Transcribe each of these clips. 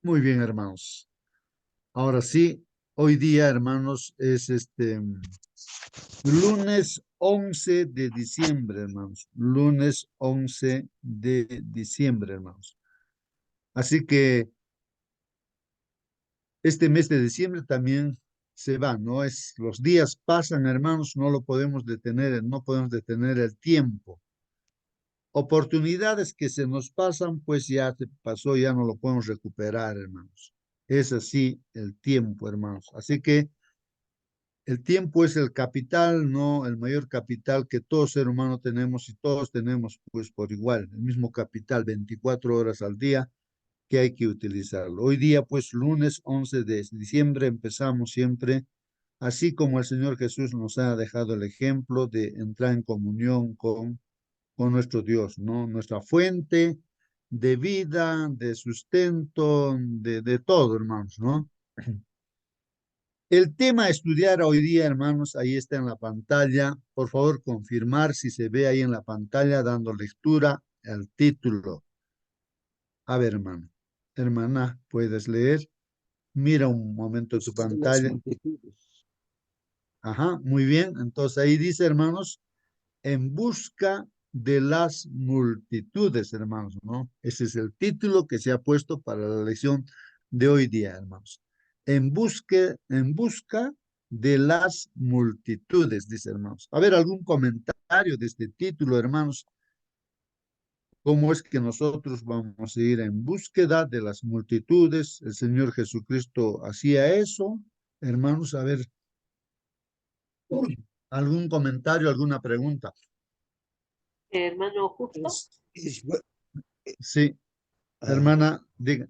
Muy bien, hermanos. Ahora sí, hoy día, hermanos, es lunes 11 de diciembre, hermanos. Lunes 11 de diciembre, hermanos. Así que este mes de diciembre también se va, ¿no? Los días pasan, hermanos, no lo podemos detener, no podemos detener el tiempo. Oportunidades que se nos pasan, pues ya se pasó, ya no lo podemos recuperar, hermanos. Es así el tiempo, hermanos. Así que el tiempo es el capital, no el mayor capital que todo ser humano tenemos y todos tenemos, pues por igual, el mismo capital, 24 horas al día que hay que utilizarlo. Hoy día, pues lunes 11 de diciembre, empezamos siempre, así como el Señor Jesús nos ha dejado el ejemplo de entrar en comunión con nuestro Dios, ¿no? Nuestra fuente de vida, de sustento, de todo, hermanos, ¿no? El tema a estudiar hoy día, hermanos, ahí está en la pantalla. Por favor, confirmar si se ve ahí en la pantalla dando lectura al título. A ver, hermano. Hermana, ¿puedes leer? Mira un momento tu De las pantalla. multitudes. Ajá, muy bien. Entonces ahí dice, hermanos, en busca de las multitudes, hermanos, ¿no? Ese es el título que se ha puesto para la lección de hoy día, hermanos. En busca de las multitudes, dice, hermanos. A ver, algún comentario de este título, hermanos. ¿Cómo es que nosotros vamos a ir en búsqueda de las multitudes? El Señor Jesucristo hacía eso. Hermanos, a ver, algún comentario, alguna pregunta. Hermano Justo. Bueno, Sí, ah, hermana, diga.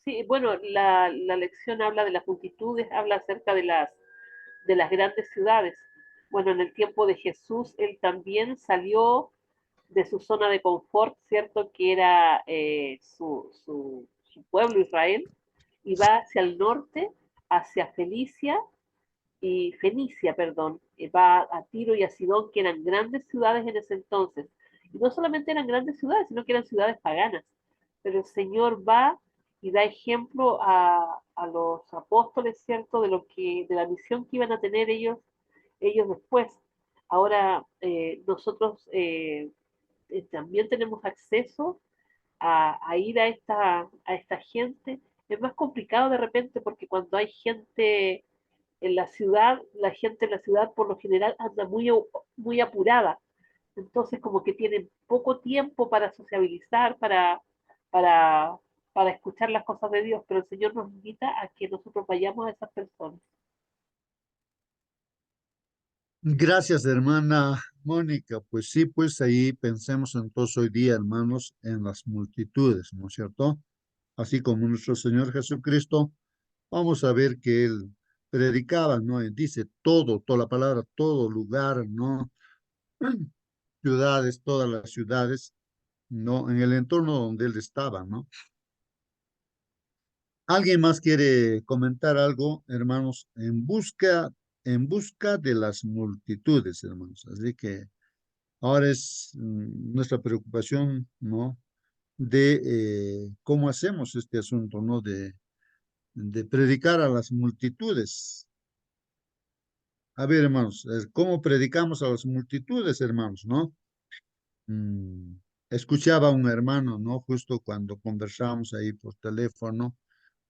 Sí, bueno, la lección habla de las multitudes, habla acerca de las grandes ciudades. Bueno, en el tiempo de Jesús, él también salió de su zona de confort, ¿cierto? Que era su pueblo Israel, y va hacia el norte, hacia Fenicia, perdón, va a Tiro y a Sidón, que eran grandes ciudades en ese entonces. Y no solamente eran grandes ciudades, sino que eran ciudades paganas. Pero el Señor va y da ejemplo a los apóstoles, ¿cierto? De la misión que iban a tener ellos después. Ahora nosotros también tenemos acceso a ir a esta gente. Es más complicado de repente porque cuando hay gente en la ciudad, la gente en la ciudad por lo general anda muy apurada. Entonces como que tienen poco tiempo para sociabilizar, para, para escuchar las cosas de Dios, pero el Señor nos invita a que nosotros vayamos a esas personas. Gracias, hermana Mónica. Pues sí, pues ahí pensemos entonces hoy día, hermanos, en las multitudes, ¿no es cierto? Así como nuestro Señor Jesucristo, vamos a ver que Él predicaba, ¿no? Y dice todo, toda la palabra, todo lugar, ¿no? Ciudades, todas las ciudades, ¿no? En el entorno donde Él estaba, ¿no? ¿Alguien más quiere comentar algo, hermanos? En busca de las multitudes, hermanos. Así que ahora es nuestra preocupación, ¿no? De cómo hacemos este asunto, ¿no? De predicar a las multitudes. A ver, hermanos, ¿cómo predicamos a las multitudes, hermanos, no? Mm, escuchaba a un hermano, ¿no? Justo cuando conversábamos ahí por teléfono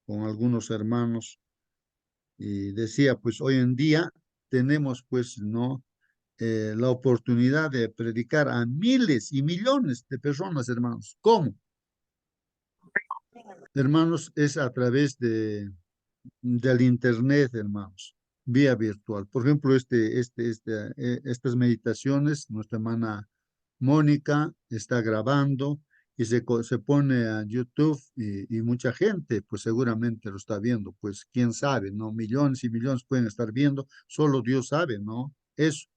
con algunos hermanos y decía, pues hoy en día tenemos, pues, ¿no? La oportunidad de predicar a miles y millones de personas, hermanos. ¿Cómo? Hermanos, es a través del internet, hermanos, vía virtual. Por ejemplo, estas meditaciones, nuestra hermana Mónica está grabando y se pone a YouTube y mucha gente, pues seguramente lo está viendo, pues quién sabe, ¿no? Millones y millones pueden estar viendo, solo Dios sabe, ¿no? Eso.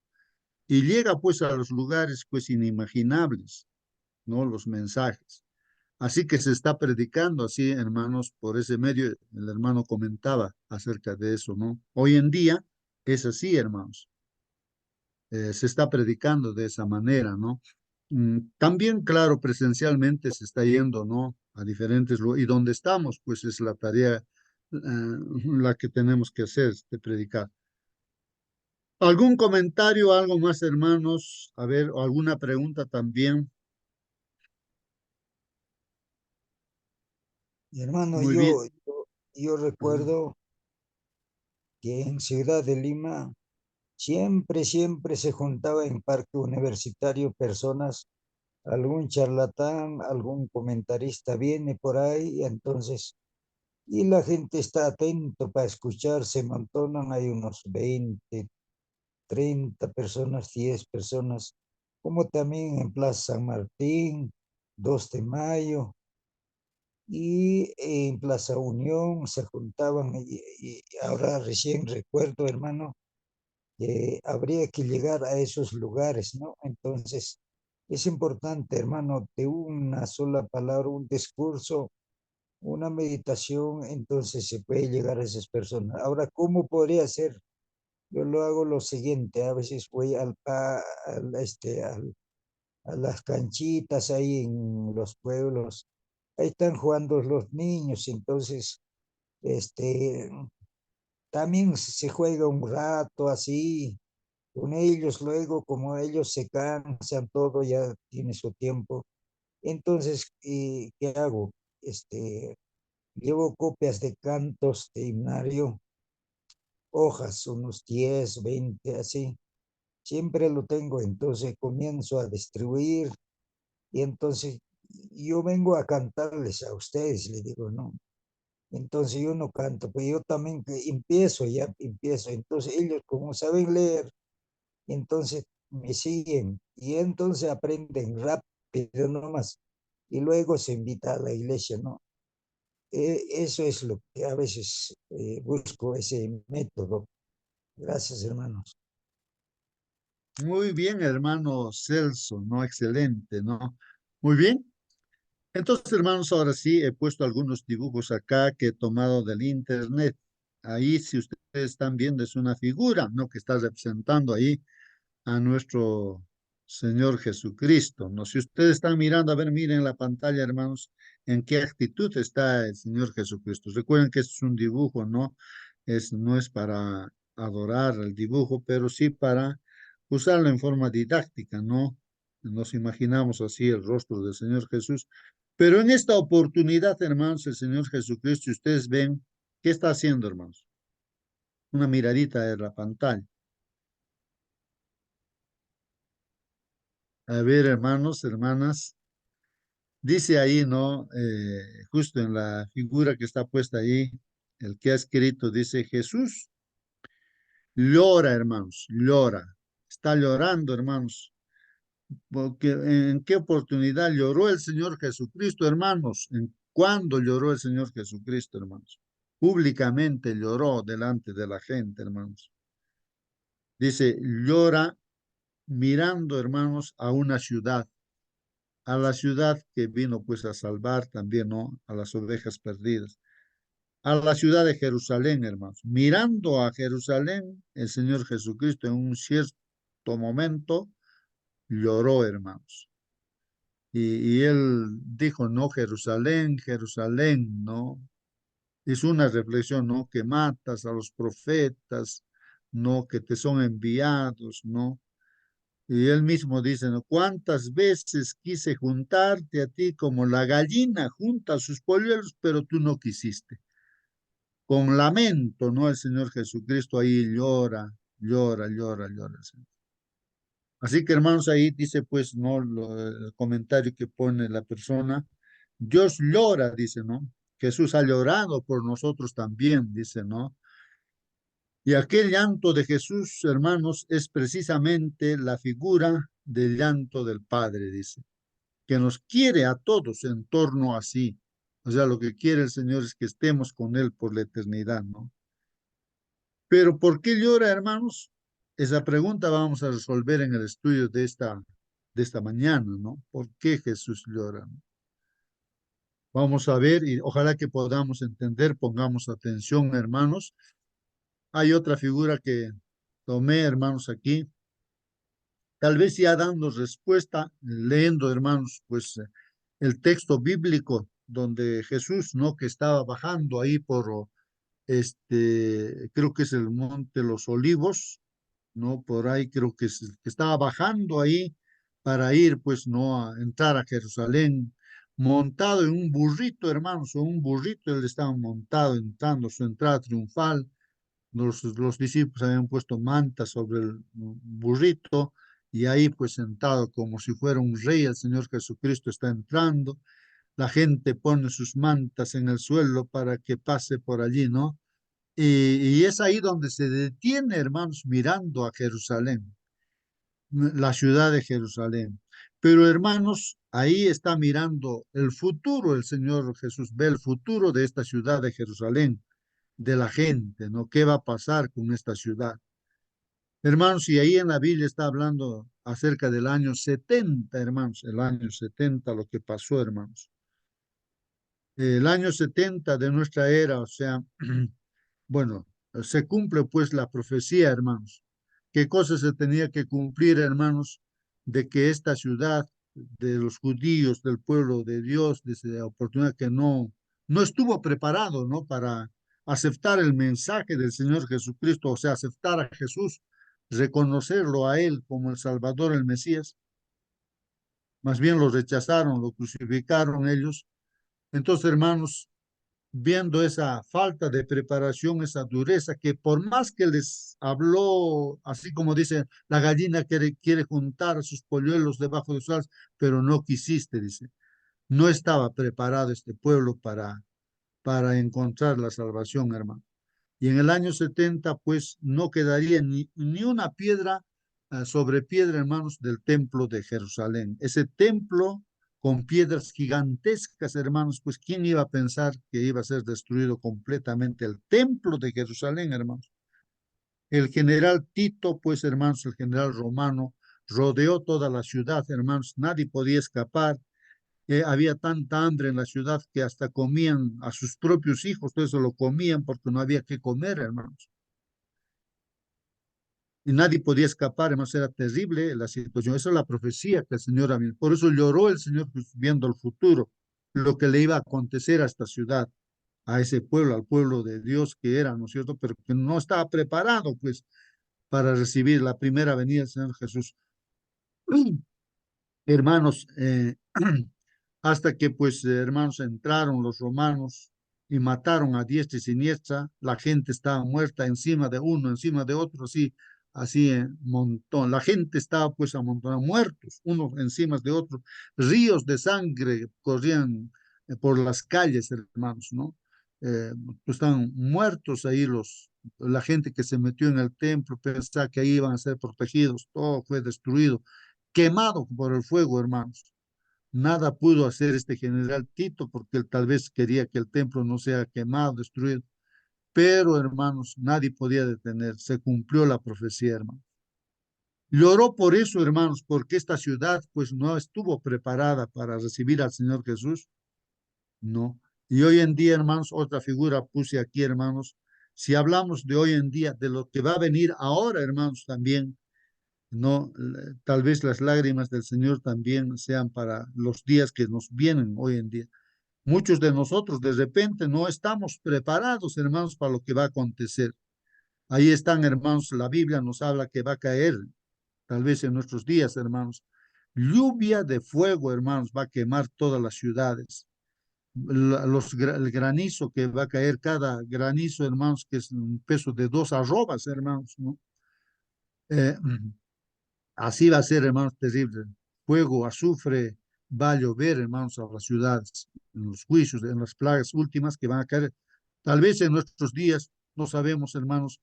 Y llega pues a los lugares pues inimaginables, ¿no? Los mensajes. Así que se está predicando así, hermanos, por ese medio. El hermano comentaba acerca de eso, ¿no? Hoy en día es así, hermanos. Se está predicando de esa manera, ¿no? También, claro, presencialmente se está yendo, ¿no? a diferentes lugares. Y donde estamos, pues es la tarea la que tenemos que hacer, de predicar. ¿Algún comentario, algo más, hermanos? A ver, o alguna pregunta también. Mi hermano, Muy bien. yo Ajá. recuerdo que en Ciudad de Lima siempre se juntaba en Parque Universitario personas, algún charlatán, algún comentarista viene por ahí, y entonces, y la gente está atento para escuchar, se amontonan, hay unos 20, 30 personas, 10 personas, como también en Plaza San Martín, 2 de Mayo, y en Plaza Unión se juntaban, y ahora recién recuerdo, hermano, que habría que llegar a esos lugares, ¿no? Entonces, es importante, hermano, de una sola palabra, un discurso, una meditación, entonces se puede llegar a esas personas. Ahora, ¿cómo podría ser? Yo lo hago lo siguiente, a veces voy a las canchitas ahí en los pueblos, ahí están jugando los niños, entonces, este, también se juega un rato así con ellos, luego como ellos se cansan, todo ya tiene su tiempo. Entonces, ¿qué hago? Llevo copias de cantos de himnario, hojas, unos 10 20 así. Siempre lo tengo, entonces comienzo a distribuir y entonces yo vengo a cantarles a ustedes, le digo, no. Entonces yo no canto, pero yo también ya empiezo. Entonces ellos como saben leer, entonces me siguen y entonces aprenden rápido nomás y luego se invita a la iglesia, ¿no? Eso es lo que a veces busco, ese método. Gracias, hermanos. Muy bien, hermano Celso, ¿no? Excelente, ¿no? Muy bien. Entonces, hermanos, ahora sí he puesto algunos dibujos acá que he tomado del internet. Ahí, si ustedes están viendo, es una figura, ¿no? Que está representando ahí a nuestro Señor Jesucristo, ¿no? Si ustedes están mirando, a ver, miren la pantalla, hermanos, en qué actitud está el Señor Jesucristo. Recuerden que esto es un dibujo, ¿no? No es para adorar el dibujo, pero sí para usarlo en forma didáctica, ¿no? Nos imaginamos así el rostro del Señor Jesús. Pero en esta oportunidad, hermanos, el Señor Jesucristo, si ustedes ven, ¿qué está haciendo, hermanos? Una miradita de la pantalla. A ver, hermanos, hermanas, dice ahí, ¿no? Justo en la figura que está puesta ahí, el que ha escrito, dice Jesús llora, hermanos, llora. Está llorando, hermanos. Porque ¿en qué oportunidad lloró el Señor Jesucristo, hermanos? ¿En cuándo lloró el Señor Jesucristo, hermanos? Públicamente lloró delante de la gente, hermanos. Dice, llora mirando, hermanos, a la ciudad que vino pues a salvar también, ¿no? A las ovejas perdidas. A la ciudad de Jerusalén, hermanos. Mirando a Jerusalén, el Señor Jesucristo en un cierto momento lloró, hermanos. Y él dijo, no, Jerusalén, Jerusalén, ¿no? Hizo una reflexión, ¿no? Que matas a los profetas, ¿no? Que te son enviados, ¿no? Y él mismo dice, ¿no? ¿Cuántas veces quise juntarte a ti como la gallina junta a sus polluelos, pero tú no quisiste? Con lamento, ¿no? El Señor Jesucristo ahí llora, llora, llora, llora. Así que hermanos, ahí dice pues, ¿no? El comentario que pone la persona, Dios llora, dice, ¿no? Jesús ha llorado por nosotros también, dice, ¿no? Y aquel llanto de Jesús, hermanos, es precisamente la figura del llanto del Padre, dice, que nos quiere a todos en torno a sí. O sea, lo que quiere el Señor es que estemos con Él por la eternidad, ¿no? Pero ¿por qué llora, hermanos? Esa pregunta vamos a resolver en el estudio de esta mañana, ¿no? ¿Por qué Jesús llora? Vamos a ver y ojalá que podamos entender, pongamos atención, hermanos. Hay otra figura que tomé, hermanos, aquí. Tal vez ya dando respuesta, leyendo, hermanos, pues el texto bíblico donde Jesús, ¿no? Que estaba bajando ahí por, creo que es el Monte Los Olivos, ¿no? Por ahí creo que, que estaba bajando ahí para ir, pues, ¿no? A entrar a Jerusalén, montado en un burrito, hermanos, o un burrito, él estaba montado, entrando su entrada triunfal. Los discípulos habían puesto mantas sobre el burrito y ahí pues sentado como si fuera un rey, el Señor Jesucristo está entrando. La gente pone sus mantas en el suelo para que pase por allí, ¿no? Y es ahí donde se detiene, hermanos, mirando a Jerusalén, la ciudad de Jerusalén. Pero, hermanos, ahí está mirando el futuro, el Señor Jesús ve el futuro de esta ciudad de Jerusalén, de la gente, ¿no? ¿Qué va a pasar con esta ciudad? Hermanos, y ahí en la Biblia está hablando acerca del año 70, hermanos, el año 70, lo que pasó, hermanos. El año 70 de nuestra era, o sea, bueno, se cumple pues la profecía, hermanos. ¿Qué cosa se tenía que cumplir, hermanos? De que esta ciudad de los judíos, del pueblo de Dios, desde la oportunidad que no estuvo preparado, ¿no? Para aceptar el mensaje del Señor Jesucristo, o sea, aceptar a Jesús, reconocerlo a Él como el Salvador, el Mesías. Más bien lo rechazaron, lo crucificaron ellos. Entonces, hermanos, viendo esa falta de preparación, esa dureza, que por más que les habló, así como dice, la gallina quiere juntar sus polluelos debajo de sus alas, pero no quisiste, dice. No estaba preparado este pueblo para encontrar la salvación, hermano. Y en el año 70, pues no quedaría ni una piedra sobre piedra, hermanos, del templo de Jerusalén. Ese templo con piedras gigantescas, hermanos, pues ¿quién iba a pensar que iba a ser destruido completamente el templo de Jerusalén, hermanos? El general Tito, pues, hermanos, el general romano, rodeó toda la ciudad, hermanos, nadie podía escapar. Había tanta hambre en la ciudad que hasta comían a sus propios hijos, todo eso lo comían porque no había que comer, hermanos. Y nadie podía escapar, además era terrible la situación. Esa es la profecía que el Señor había. Por eso lloró el Señor pues, viendo el futuro, lo que le iba a acontecer a esta ciudad, a ese pueblo, al pueblo de Dios que era, ¿no es cierto? Pero que no estaba preparado, pues, para recibir la primera venida del Señor Jesús. Hermanos, hasta que, pues, hermanos, entraron los romanos y mataron a diestra y siniestra, la gente estaba muerta encima de uno, encima de otro, así en montón. La gente estaba, pues, amontonada, muertos, unos encima de otros. Ríos de sangre corrían por las calles, hermanos, ¿no? Pues, estaban muertos ahí la gente que se metió en el templo, pensaba que ahí iban a ser protegidos, todo fue destruido, quemado por el fuego, hermanos. Nada pudo hacer este general Tito porque él tal vez quería que el templo no sea quemado, destruido. Pero, hermanos, nadie podía detener. Se cumplió la profecía, hermanos. Lloró por eso, hermanos, porque esta ciudad pues no estuvo preparada para recibir al Señor Jesús. No. Y hoy en día, hermanos, otra figura puse aquí, hermanos. Si hablamos de hoy en día, de lo que va a venir ahora, hermanos, también no, tal vez las lágrimas del Señor también sean para los días que nos vienen hoy en día. Muchos de nosotros de repente no estamos preparados, hermanos, para lo que va a acontecer. Ahí están, hermanos, la Biblia nos habla que va a caer, tal vez en nuestros días, hermanos. Lluvia de fuego, hermanos, va a quemar todas las ciudades. El granizo que va a caer, cada granizo, hermanos, que es un peso de 2 arrobas, hermanos, ¿no? Eh, Así va a ser, hermanos, terrible. Fuego, azufre, va a llover, hermanos, a las ciudades, en los juicios, en las plagas últimas que van a caer. Tal vez en nuestros días, no sabemos, hermanos,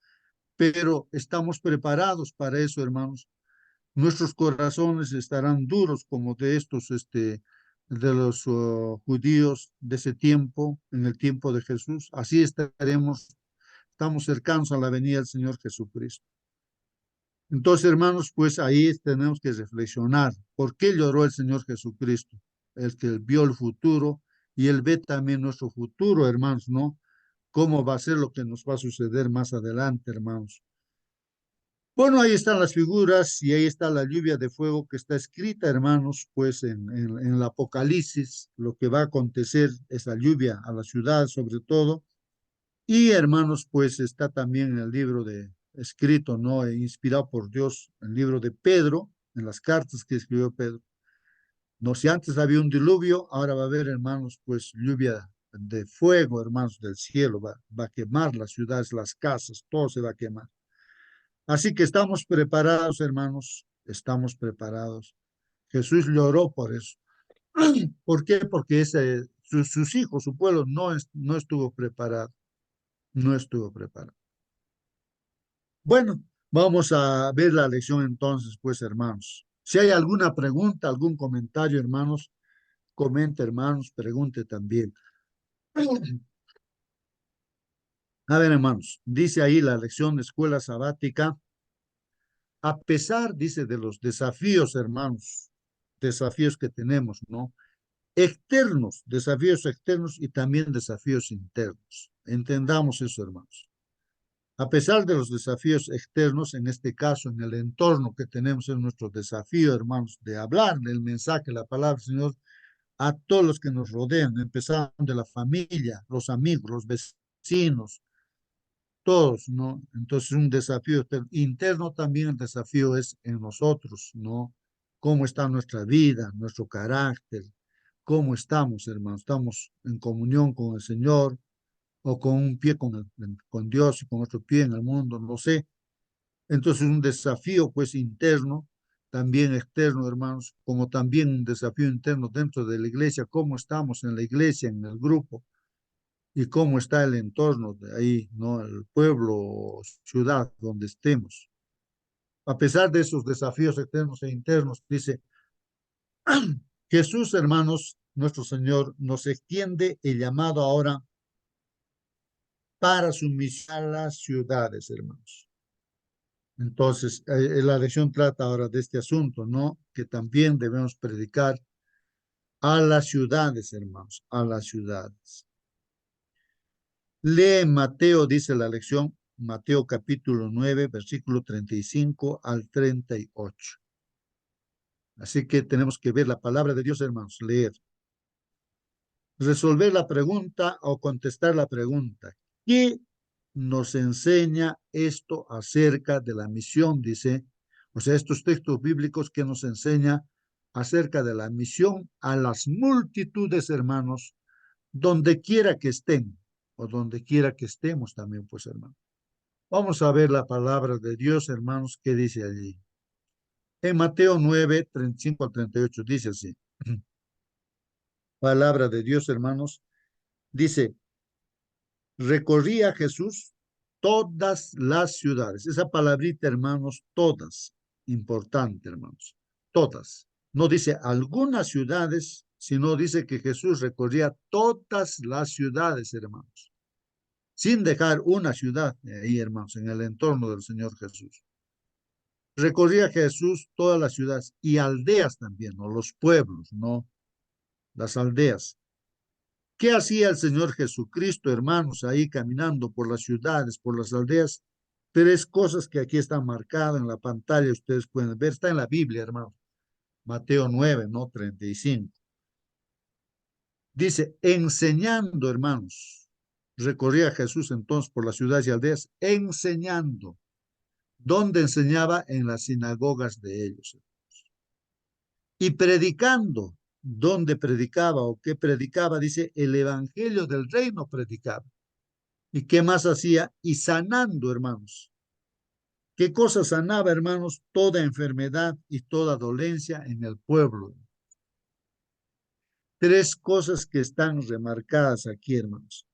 pero estamos preparados para eso, hermanos. Nuestros corazones estarán duros como de estos, de los judíos de ese tiempo, en el tiempo de Jesús. Así estaremos, estamos cercanos a la venida del Señor Jesucristo. Entonces, hermanos, pues ahí tenemos que reflexionar. ¿Por qué lloró el Señor Jesucristo? El que vio el futuro y Él ve también nuestro futuro, hermanos, ¿no? ¿Cómo va a ser lo que nos va a suceder más adelante, hermanos? Bueno, ahí están las figuras y ahí está la lluvia de fuego que está escrita, hermanos, pues en el Apocalipsis, lo que va a acontecer, esa lluvia a la ciudad sobre todo. Y hermanos, pues está también en el libro de escrito, ¿no? Inspirado por Dios, el libro de Pedro, en las cartas que escribió Pedro. No, si antes había un diluvio, ahora va a haber, hermanos, pues lluvia de fuego, hermanos, del cielo, va a quemar las ciudades, las casas, todo se va a quemar. Así que estamos preparados, hermanos, estamos preparados. Jesús lloró por eso. ¿Por qué? Porque sus hijos, su pueblo no estuvo preparado, no estuvo preparado. Bueno, vamos a ver la lección entonces, pues, hermanos. Si hay alguna pregunta, algún comentario, hermanos, comente, hermanos, pregunte también. A ver, hermanos, dice ahí la lección de escuela sabática, a pesar, dice, de los desafíos, hermanos, desafíos que tenemos, ¿no? Externos, desafíos externos y también desafíos internos. Entendamos eso, hermanos. A pesar de los desafíos externos, en este caso, en el entorno que tenemos, es nuestro desafío, hermanos, de hablar del mensaje, la palabra del Señor, a todos los que nos rodean, empezando de la familia, los amigos, los vecinos, todos, ¿no? Entonces, un desafío interno también, el desafío es en nosotros, ¿no? ¿Cómo está nuestra vida, nuestro carácter? ¿Cómo estamos, hermanos? ¿Estamos en comunión con el Señor o con un pie con Dios y con otro pie en el mundo? No sé. Entonces, un desafío, pues, interno, también externo, hermanos, como también un desafío interno dentro de la iglesia. ¿Cómo estamos en la iglesia, en el grupo? Y cómo está el entorno de ahí, ¿no? El pueblo o ciudad donde estemos. A pesar de esos desafíos externos e internos, dice Jesús, hermanos, nuestro Señor, nos extiende el llamado ahora para su misión a las ciudades, hermanos. Entonces, la lección trata ahora de este asunto, ¿no? Que también debemos predicar a las ciudades, hermanos, a las ciudades. Lee Mateo, dice la lección, Mateo capítulo 9, versículo 35 al 38. Así que tenemos que ver la palabra de Dios, hermanos, leer. Resolver la pregunta o contestar la pregunta. ¿Qué nos enseña esto acerca de la misión? Dice, o sea, estos textos bíblicos que nos enseña acerca de la misión a las multitudes, hermanos, donde quiera que estén o donde quiera que estemos también, pues, hermanos. Vamos a ver la palabra de Dios, hermanos, ¿qué dice allí? En Mateo 9, 35 al 38, dice así. Palabra de Dios, hermanos, dice, recorría Jesús todas las ciudades. Esa palabrita, hermanos, todas, importante, hermanos, todas. No dice algunas ciudades, sino dice que Jesús recorría todas las ciudades, hermanos, sin dejar una ciudad ahí, hermanos, en el entorno del Señor Jesús. Recorría Jesús todas las ciudades y aldeas también, o los pueblos, ¿no? Las aldeas. ¿Qué hacía el Señor Jesucristo, hermanos, ahí caminando por las ciudades, por las aldeas? Tres cosas que aquí están marcadas en la pantalla, ustedes pueden ver, está en la Biblia, hermanos. Mateo 9, ¿no? 35. Dice, enseñando, hermanos. Recorría Jesús entonces por las ciudades y aldeas, enseñando. ¿Dónde enseñaba? En las sinagogas de ellos. Y predicando. ¿Dónde predicaba o qué predicaba? Dice, el evangelio del reino predicaba. ¿Y qué más hacía? Y sanando, hermanos. ¿Qué cosa sanaba, hermanos? Toda enfermedad y toda dolencia en el pueblo. Tres cosas que están remarcadas aquí, hermanos.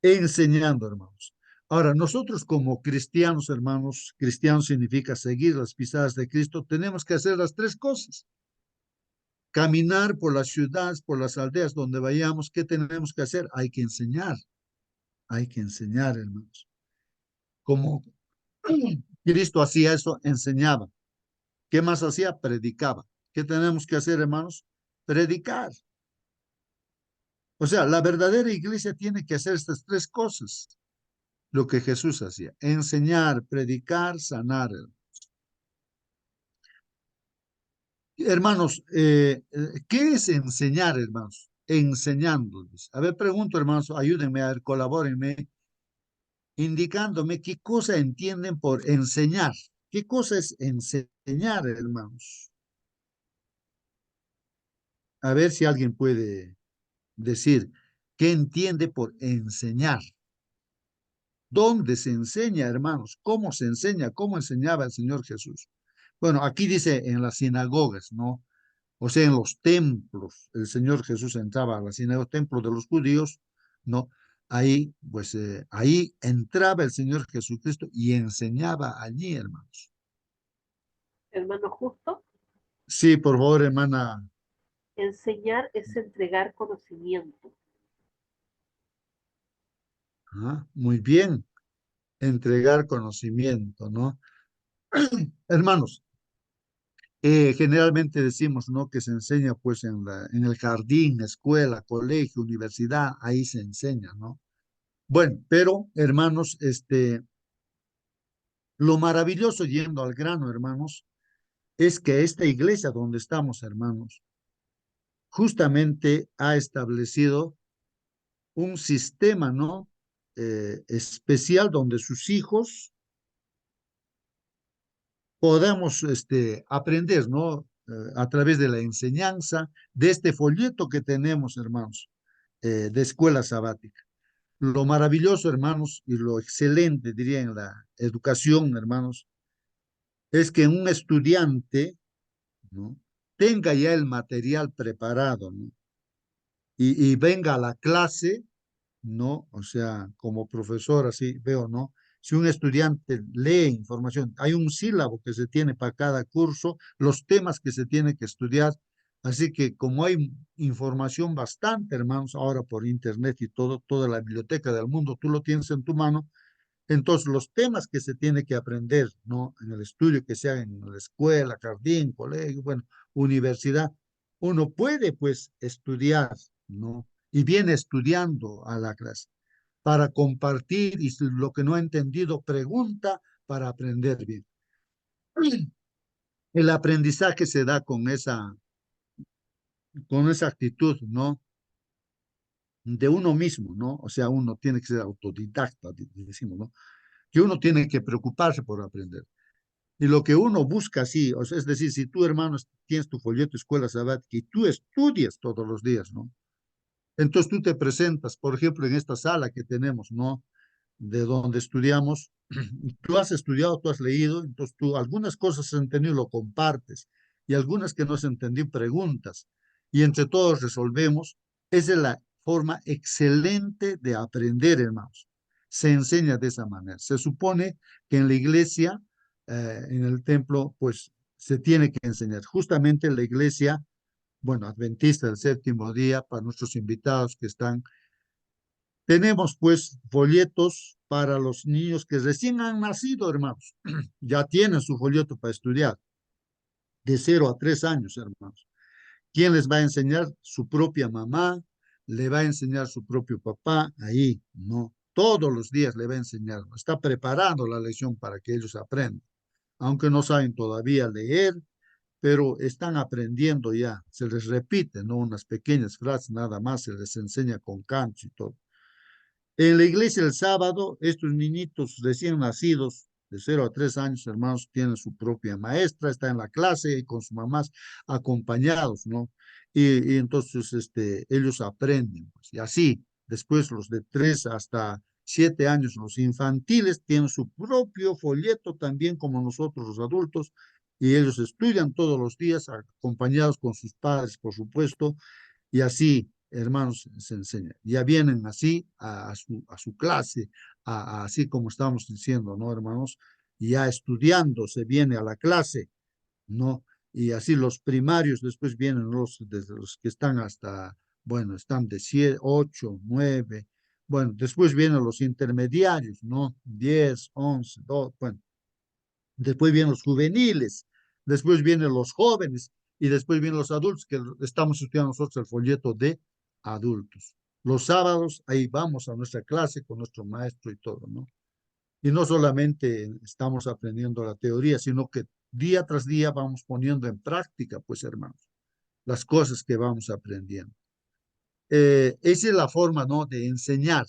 Enseñando, hermanos. Ahora, nosotros como cristianos, hermanos, cristianos significa seguir las pisadas de Cristo, tenemos que hacer las tres cosas. Caminar por las ciudades, por las aldeas donde vayamos, ¿qué tenemos que hacer? Hay que enseñar. Hay que enseñar, hermanos. Como Cristo hacía eso, enseñaba. ¿Qué más hacía? Predicaba. ¿Qué tenemos que hacer, hermanos? Predicar. O sea, la verdadera iglesia tiene que hacer estas tres cosas. lo que Jesús hacía, enseñar, predicar, sanar. Hermanos, ¿qué es enseñar, hermanos? Enseñándoles. A ver, pregunto, hermanos, ayúdenme, a ver, colabórenme, indicándome qué cosa entienden por enseñar. ¿Qué cosa es enseñar, hermanos? A ver si alguien puede decir qué entiende por enseñar. ¿Dónde se enseña, hermanos? ¿Cómo se enseña? ¿Cómo enseñaba el Señor Jesús? Bueno, aquí dice en las sinagogas, ¿no? O sea, en los templos. El Señor Jesús entraba a la sinagoga, templo de los judíos, ¿no? Ahí, pues, ahí entraba el Señor Jesucristo y enseñaba allí, hermanos. Hermano justo, Sí, por favor, hermana. enseñar es entregar conocimiento. Muy bien, entregar conocimiento, ¿no? Hermanos, generalmente decimos, ¿no? Que se enseña pues en el jardín, escuela, colegio, universidad, ahí se enseña, ¿no? Bueno, pero hermanos, lo maravilloso yendo al grano, hermanos, es que esta iglesia donde estamos, hermanos, justamente ha establecido un sistema, ¿no? Especial donde sus hijos podamos aprender, ¿no? A través de la enseñanza, de este folleto que tenemos, hermanos, de escuela sabática. Lo maravilloso, hermanos, y lo excelente, diría, en la educación, hermanos, es que un estudiante, ¿no? Tenga ya el material preparado, ¿no? Y venga a la clase, ¿no? O sea, como profesor, así veo, ¿no? Si un estudiante lee información, hay un sílabo que se tiene para cada curso, los temas que se tiene que estudiar. Así que como hay información bastante, hermanos, ahora por internet y todo, toda la biblioteca del mundo, tú lo tienes en tu mano. Entonces, los temas que se tiene que aprender, ¿no? En el estudio que sea en la escuela, jardín, colegio, bueno, universidad, uno puede, pues, estudiar, ¿no? Y viene estudiando a la clase para compartir y si lo que no ha entendido, pregunta para aprender bien. El aprendizaje se da con esa actitud, ¿no? De uno mismo, ¿no? O sea, uno tiene que ser autodidacta, decimos, ¿no? Que uno tiene que preocuparse por aprender. Y lo que uno busca, sí, o sea, es decir, si tú, hermano, tienes tu folleto escuela sabática y tú estudias todos los días, ¿no? Entonces tú te presentas, por ejemplo, en esta sala que tenemos, ¿no? De donde estudiamos, tú has estudiado, tú has leído, entonces tú algunas cosas has entendido, lo compartes, y algunas que no has entendido, preguntas, y entre todos resolvemos. Esa es la forma excelente de aprender, hermanos. Se enseña de esa manera. Se supone que en la iglesia, en el templo, pues se tiene que enseñar. Justamente en la iglesia, bueno, adventista del séptimo día, para nuestros invitados que están, tenemos pues folletos para los niños que recién han nacido, hermanos. Ya tienen su folleto para estudiar, de 0 a 3 años, hermanos. ¿Quién les va a enseñar? Su propia mamá, le va a enseñar su propio papá, ahí, ¿no? Todos los días le va a enseñar, está preparando la lección para que ellos aprendan, aunque no saben todavía leer, pero están aprendiendo ya, se les repite, ¿no? Unas pequeñas frases nada más, se les enseña con cantos y todo. En la iglesia el sábado, estos niñitos recién nacidos, de 0 a 3 años, hermanos, tienen su propia maestra, está en la clase y con sus mamás acompañados, ¿no? Y entonces ellos aprenden, pues, y así, después los de 3 hasta 7 años, los infantiles, tienen su propio folleto también como nosotros los adultos, y ellos estudian todos los días, acompañados con sus padres, por supuesto, y así, hermanos, se enseña. Ya vienen así a su clase, así como estamos diciendo, ¿no, hermanos? Ya estudiando, se viene a la clase, ¿no? Y así los primarios, después vienen desde los que están hasta, bueno, están de 7, 8, 9, bueno, después vienen los intermediarios, ¿no? 10, 11, 12, bueno, después vienen los juveniles, después vienen los jóvenes y después vienen los adultos, que estamos estudiando nosotros el folleto de adultos. Los sábados ahí vamos a nuestra clase con nuestro maestro y todo, ¿no? Y no solamente estamos aprendiendo la teoría, sino que día tras día vamos poniendo en práctica, pues hermanos, las cosas que vamos aprendiendo. Esa es la forma, ¿no?, de enseñar.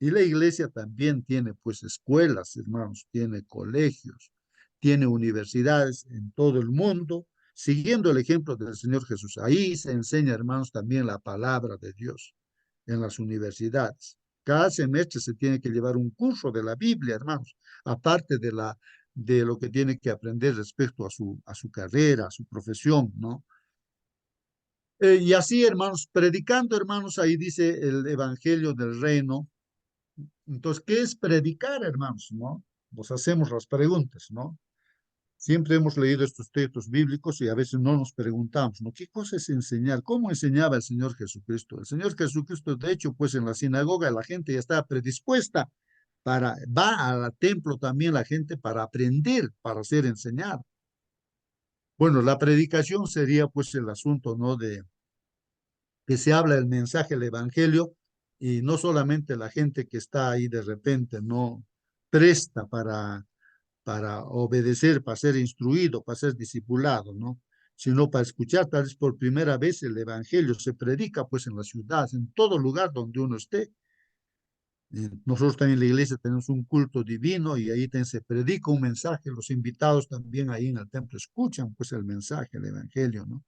Y la iglesia también tiene, pues, escuelas, hermanos, tiene colegios, tiene universidades en todo el mundo, siguiendo el ejemplo del Señor Jesús. Ahí se enseña, hermanos, también la palabra de Dios en las universidades. Cada semestre se tiene que llevar un curso de la Biblia, hermanos, aparte de lo que tiene que aprender respecto a su carrera, a su profesión, ¿no? Y así, hermanos, predicando, hermanos, ahí dice el Evangelio del Reino. Entonces, ¿qué es predicar, hermanos? ¿No? Nos hacemos las preguntas, ¿no? Siempre hemos leído estos textos bíblicos y a veces no nos preguntamos, ¿no? ¿Qué cosa es enseñar? ¿Cómo enseñaba el Señor Jesucristo? El Señor Jesucristo, de hecho, pues en la sinagoga la gente ya estaba predispuesta va al templo también la gente para aprender, para ser enseñado. Bueno, la predicación sería pues el asunto, ¿no? De que se habla el mensaje, el evangelio, y no solamente la gente que está ahí de repente, no presta para obedecer, para ser instruido, para ser discipulado, ¿no? Sino para escuchar tal vez por primera vez el evangelio. Se predica pues en las ciudades, en todo lugar donde uno esté. Nosotros también en la iglesia tenemos un culto divino y ahí también se predica un mensaje. Los invitados también ahí en el templo escuchan pues el mensaje, el evangelio, ¿no?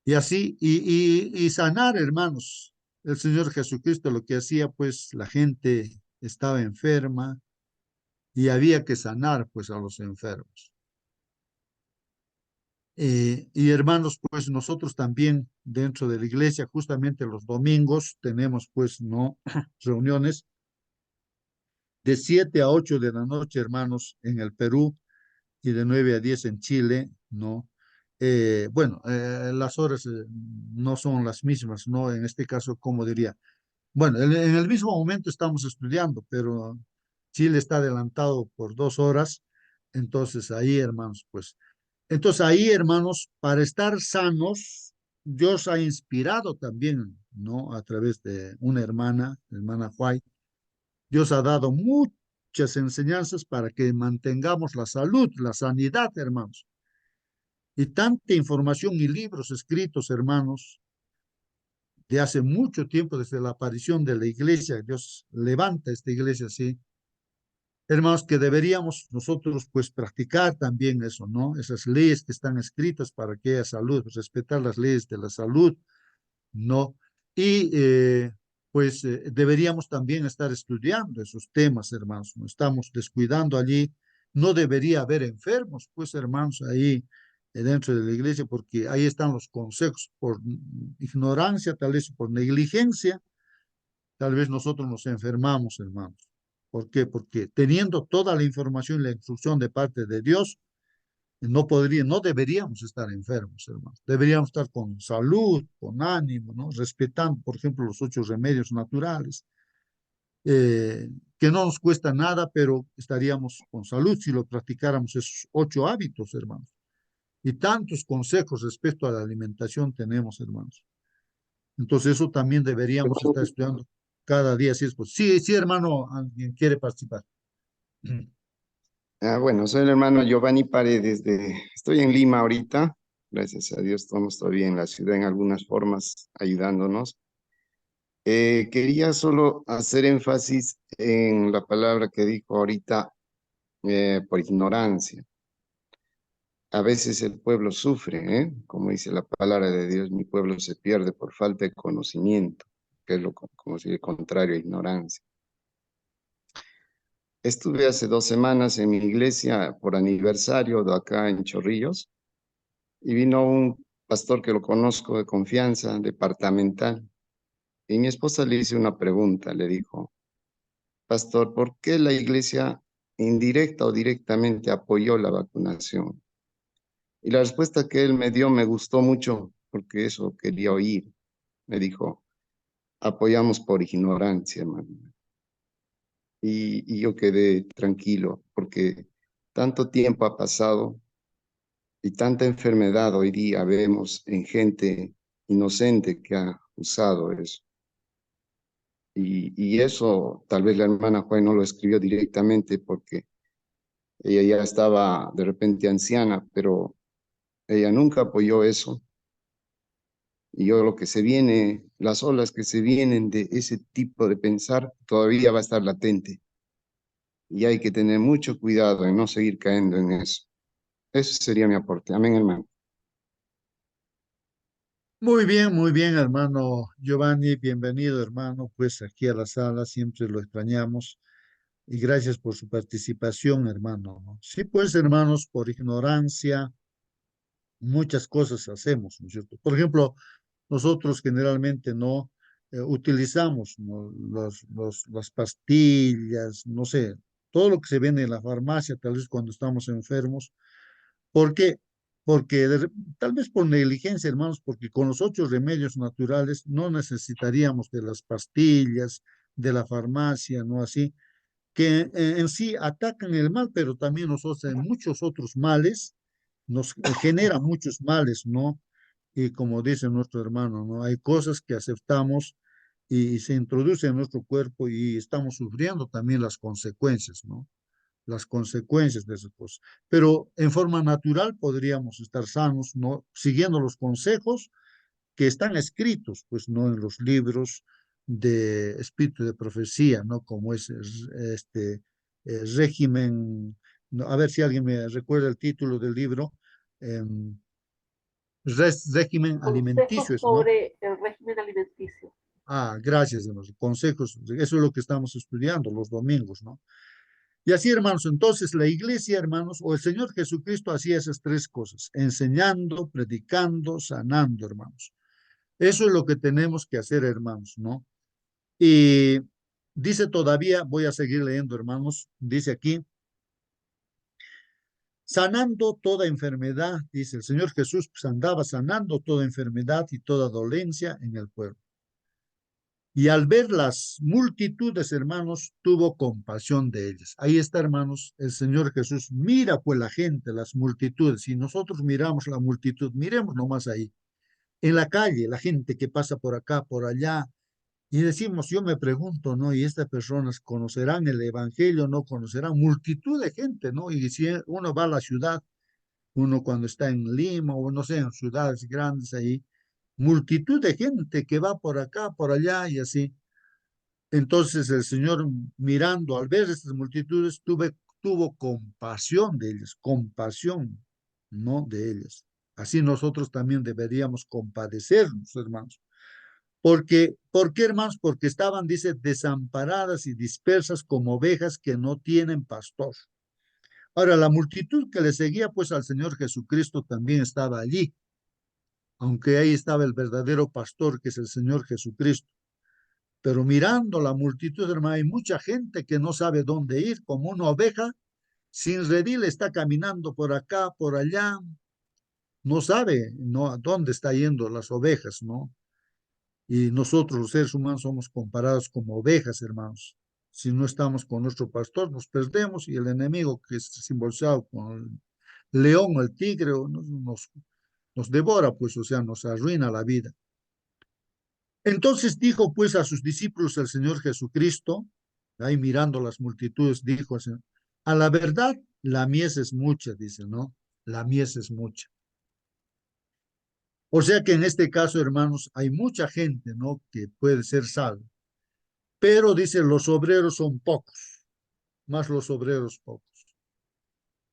Y así, y sanar, hermanos. El Señor Jesucristo lo que hacía, pues la gente estaba enferma y había que sanar, pues, a los enfermos. Y hermanos, pues nosotros también dentro de la iglesia, justamente los domingos, tenemos, pues, ¿no? Reuniones de 7 a 8 de la noche, hermanos, en el Perú y de 9 a 10 en Chile, ¿no? Bueno, las horas no son las mismas, ¿no? En este caso, como diría, bueno, en el mismo momento estamos estudiando, pero Chile está adelantado por 2 horas, entonces ahí, hermanos, pues, entonces ahí, hermanos, para estar sanos, Dios ha inspirado también, ¿no? A través de una hermana, hermana White, Dios ha dado muchas enseñanzas para que mantengamos la salud, la sanidad, hermanos. Y tanta información y libros escritos, hermanos, de hace mucho tiempo, desde la aparición de la iglesia, Dios levanta esta iglesia así, hermanos, que deberíamos nosotros pues practicar también eso, ¿no? Esas leyes que están escritas para que haya salud, respetar las leyes de la salud, ¿no? Y pues deberíamos también estar estudiando esos temas, hermanos, no estamos descuidando allí, no debería haber enfermos, pues hermanos, ahí dentro de la iglesia, porque ahí están los consejos, por ignorancia, tal vez por negligencia, tal vez nosotros nos enfermamos, hermanos. ¿Por qué? Porque teniendo toda la información y la instrucción de parte de Dios, no deberíamos estar enfermos, hermanos. Deberíamos estar con salud, con ánimo, ¿no? Respetando, por ejemplo, los 8 remedios naturales, que no nos cuesta nada, pero estaríamos con salud si lo practicáramos esos 8 hábitos, hermanos. Y tantos consejos respecto a la alimentación tenemos, hermanos. Entonces, eso también deberíamos estar estudiando cada día, si es posible. Sí, sí, hermano, alguien quiere participar. Bueno, soy el hermano Giovanni Paredes estoy en Lima ahorita. Gracias a Dios estamos todavía en la ciudad en algunas formas ayudándonos. Quería solo hacer énfasis en la palabra que dijo ahorita, por ignorancia. A veces el pueblo sufre, ¿eh? Como dice la palabra de Dios, mi pueblo se pierde por falta de conocimiento, que es como si el contrario a ignorancia. Estuve hace 2 semanas en mi iglesia por aniversario de acá en Chorrillos y vino un pastor que lo conozco de confianza, departamental. Y mi esposa le hizo una pregunta, le dijo, pastor, ¿por qué la iglesia indirecta o directamente apoyó la vacunación? Y la respuesta que él me dio me gustó mucho porque eso quería oír. Me dijo, apoyamos por ignorancia, hermano. Y yo quedé tranquilo porque tanto tiempo ha pasado y tanta enfermedad hoy día vemos en gente inocente que ha usado eso. Y eso tal vez la hermana Juan no lo escribió directamente porque ella ya estaba de repente anciana, pero ella nunca apoyó eso. Y yo lo que se viene, las olas que se vienen de ese tipo de pensar, todavía va a estar latente. Y hay que tener mucho cuidado en no seguir cayendo en eso. Ese sería mi aporte. Amén, hermano. Muy bien, hermano Giovanni, bienvenido, hermano, pues aquí a la sala, siempre lo extrañamos y gracias por su participación, hermano, ¿no? Sí, pues, hermanos, por ignorancia, muchas cosas hacemos, ¿no es cierto? Por ejemplo, nosotros generalmente no utilizamos, ¿no? Las pastillas, no sé, todo lo que se vende en la farmacia, tal vez cuando estamos enfermos. ¿Por qué? Porque tal vez por negligencia, hermanos, porque con los 8 remedios naturales no necesitaríamos de las pastillas, de la farmacia, ¿no? Así, que en sí atacan el mal, pero también nosotros en muchos otros males, nos genera muchos males, ¿no? Y como dice nuestro hermano, ¿no? Hay cosas que aceptamos y se introducen en nuestro cuerpo y estamos sufriendo también las consecuencias, ¿no? Las consecuencias de esas cosas. Pero en forma natural podríamos estar sanos, ¿no? Siguiendo los consejos que están escritos, pues, ¿no? En los libros de espíritu de profecía, ¿no? Como es este régimen, no, a ver si alguien me recuerda el título del libro, eh, régimen Consejos alimenticio, eso, ¿no? sobre el régimen alimenticio. Ah, gracias, hermanos. Consejos, eso es lo que estamos estudiando los domingos, ¿no? Y así, hermanos, entonces la iglesia, hermanos, o el Señor Jesucristo hacía esas 3 cosas, enseñando, predicando, sanando, hermanos. Eso es lo que tenemos que hacer, hermanos, ¿no? Y dice todavía, voy a seguir leyendo, hermanos, dice aquí, sanando toda enfermedad, dice el Señor Jesús, pues andaba sanando toda enfermedad y toda dolencia en el pueblo. Y al ver las multitudes, hermanos, tuvo compasión de ellas. Ahí está, hermanos, el Señor Jesús mira pues la gente, las multitudes. Si nosotros miramos la multitud, miremos nomás ahí, en la calle, la gente que pasa por acá, por allá, y decimos, yo me pregunto, ¿no? ¿Y estas personas conocerán el Evangelio? ¿No conocerán? Multitud de gente, ¿no? Y si uno va a la ciudad, uno cuando está en Lima o no sé, en ciudades grandes ahí, multitud de gente que va por acá, por allá y así. Entonces el Señor, mirando al ver estas multitudes, tuvo compasión de ellas, compasión, ¿no? De ellas. Así nosotros también deberíamos compadecernos, hermanos. ¿Por qué, hermanos? Porque estaban, dice, desamparadas y dispersas como ovejas que no tienen pastor. Ahora, la multitud que le seguía, pues, al Señor Jesucristo también estaba allí, aunque ahí estaba el verdadero pastor, que es el Señor Jesucristo. Pero mirando la multitud, hermano, hay mucha gente que no sabe dónde ir, como una oveja sin redil está caminando por acá, por allá, no sabe, ¿no? A dónde está yendo las ovejas, ¿no? Y nosotros los seres humanos somos comparados como ovejas, hermanos. Si no estamos con nuestro pastor, nos perdemos y el enemigo, que es simbolizado con el león o el tigre, nos devora, pues, o sea, nos arruina la vida. Entonces dijo pues a sus discípulos el Señor Jesucristo, ahí mirando las multitudes, dijo al Señor, a la verdad la mies es mucha, dice, ¿no? La mies es mucha. O sea que en este caso, hermanos, hay mucha gente, ¿no? Que puede ser salva. Pero dice, los obreros son pocos, más los obreros pocos.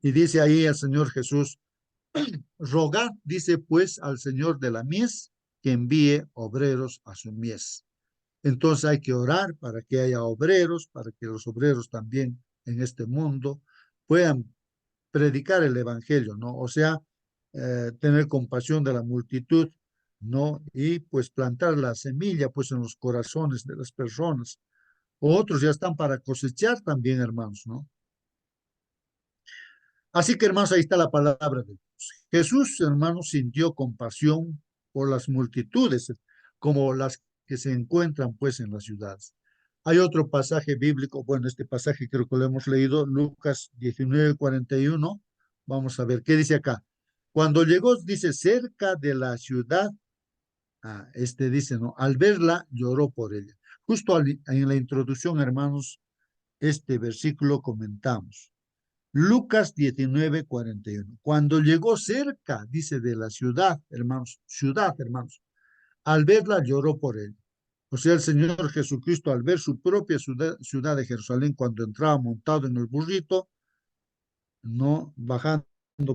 Y dice ahí el Señor Jesús, rogad, dice pues al Señor de la mies, que envíe obreros a su mies. Entonces hay que orar para que haya obreros, para que los obreros también en este mundo puedan predicar el evangelio, ¿no? O sea, tener compasión de la multitud, ¿no? Y pues plantar la semilla, pues, en los corazones de las personas. Otros ya están para cosechar también, hermanos, ¿no? Así que, hermanos, ahí está la palabra de Dios. Jesús, hermanos, sintió compasión por las multitudes, como las que se encuentran, pues, en las ciudades. Hay otro pasaje bíblico, bueno, este pasaje creo que lo hemos leído, Lucas 19:41. Vamos a ver, ¿qué dice acá? Cuando llegó, dice, cerca de la ciudad, este dice, ¿no? Al verla, lloró por ella. Justo en la introducción, hermanos, este versículo comentamos. Lucas 19:41. Cuando llegó cerca, dice, de la ciudad, hermanos, al verla lloró por él. O sea, el Señor Jesucristo, al ver su propia ciudad de Jerusalén, cuando entraba montado en el burrito, no bajando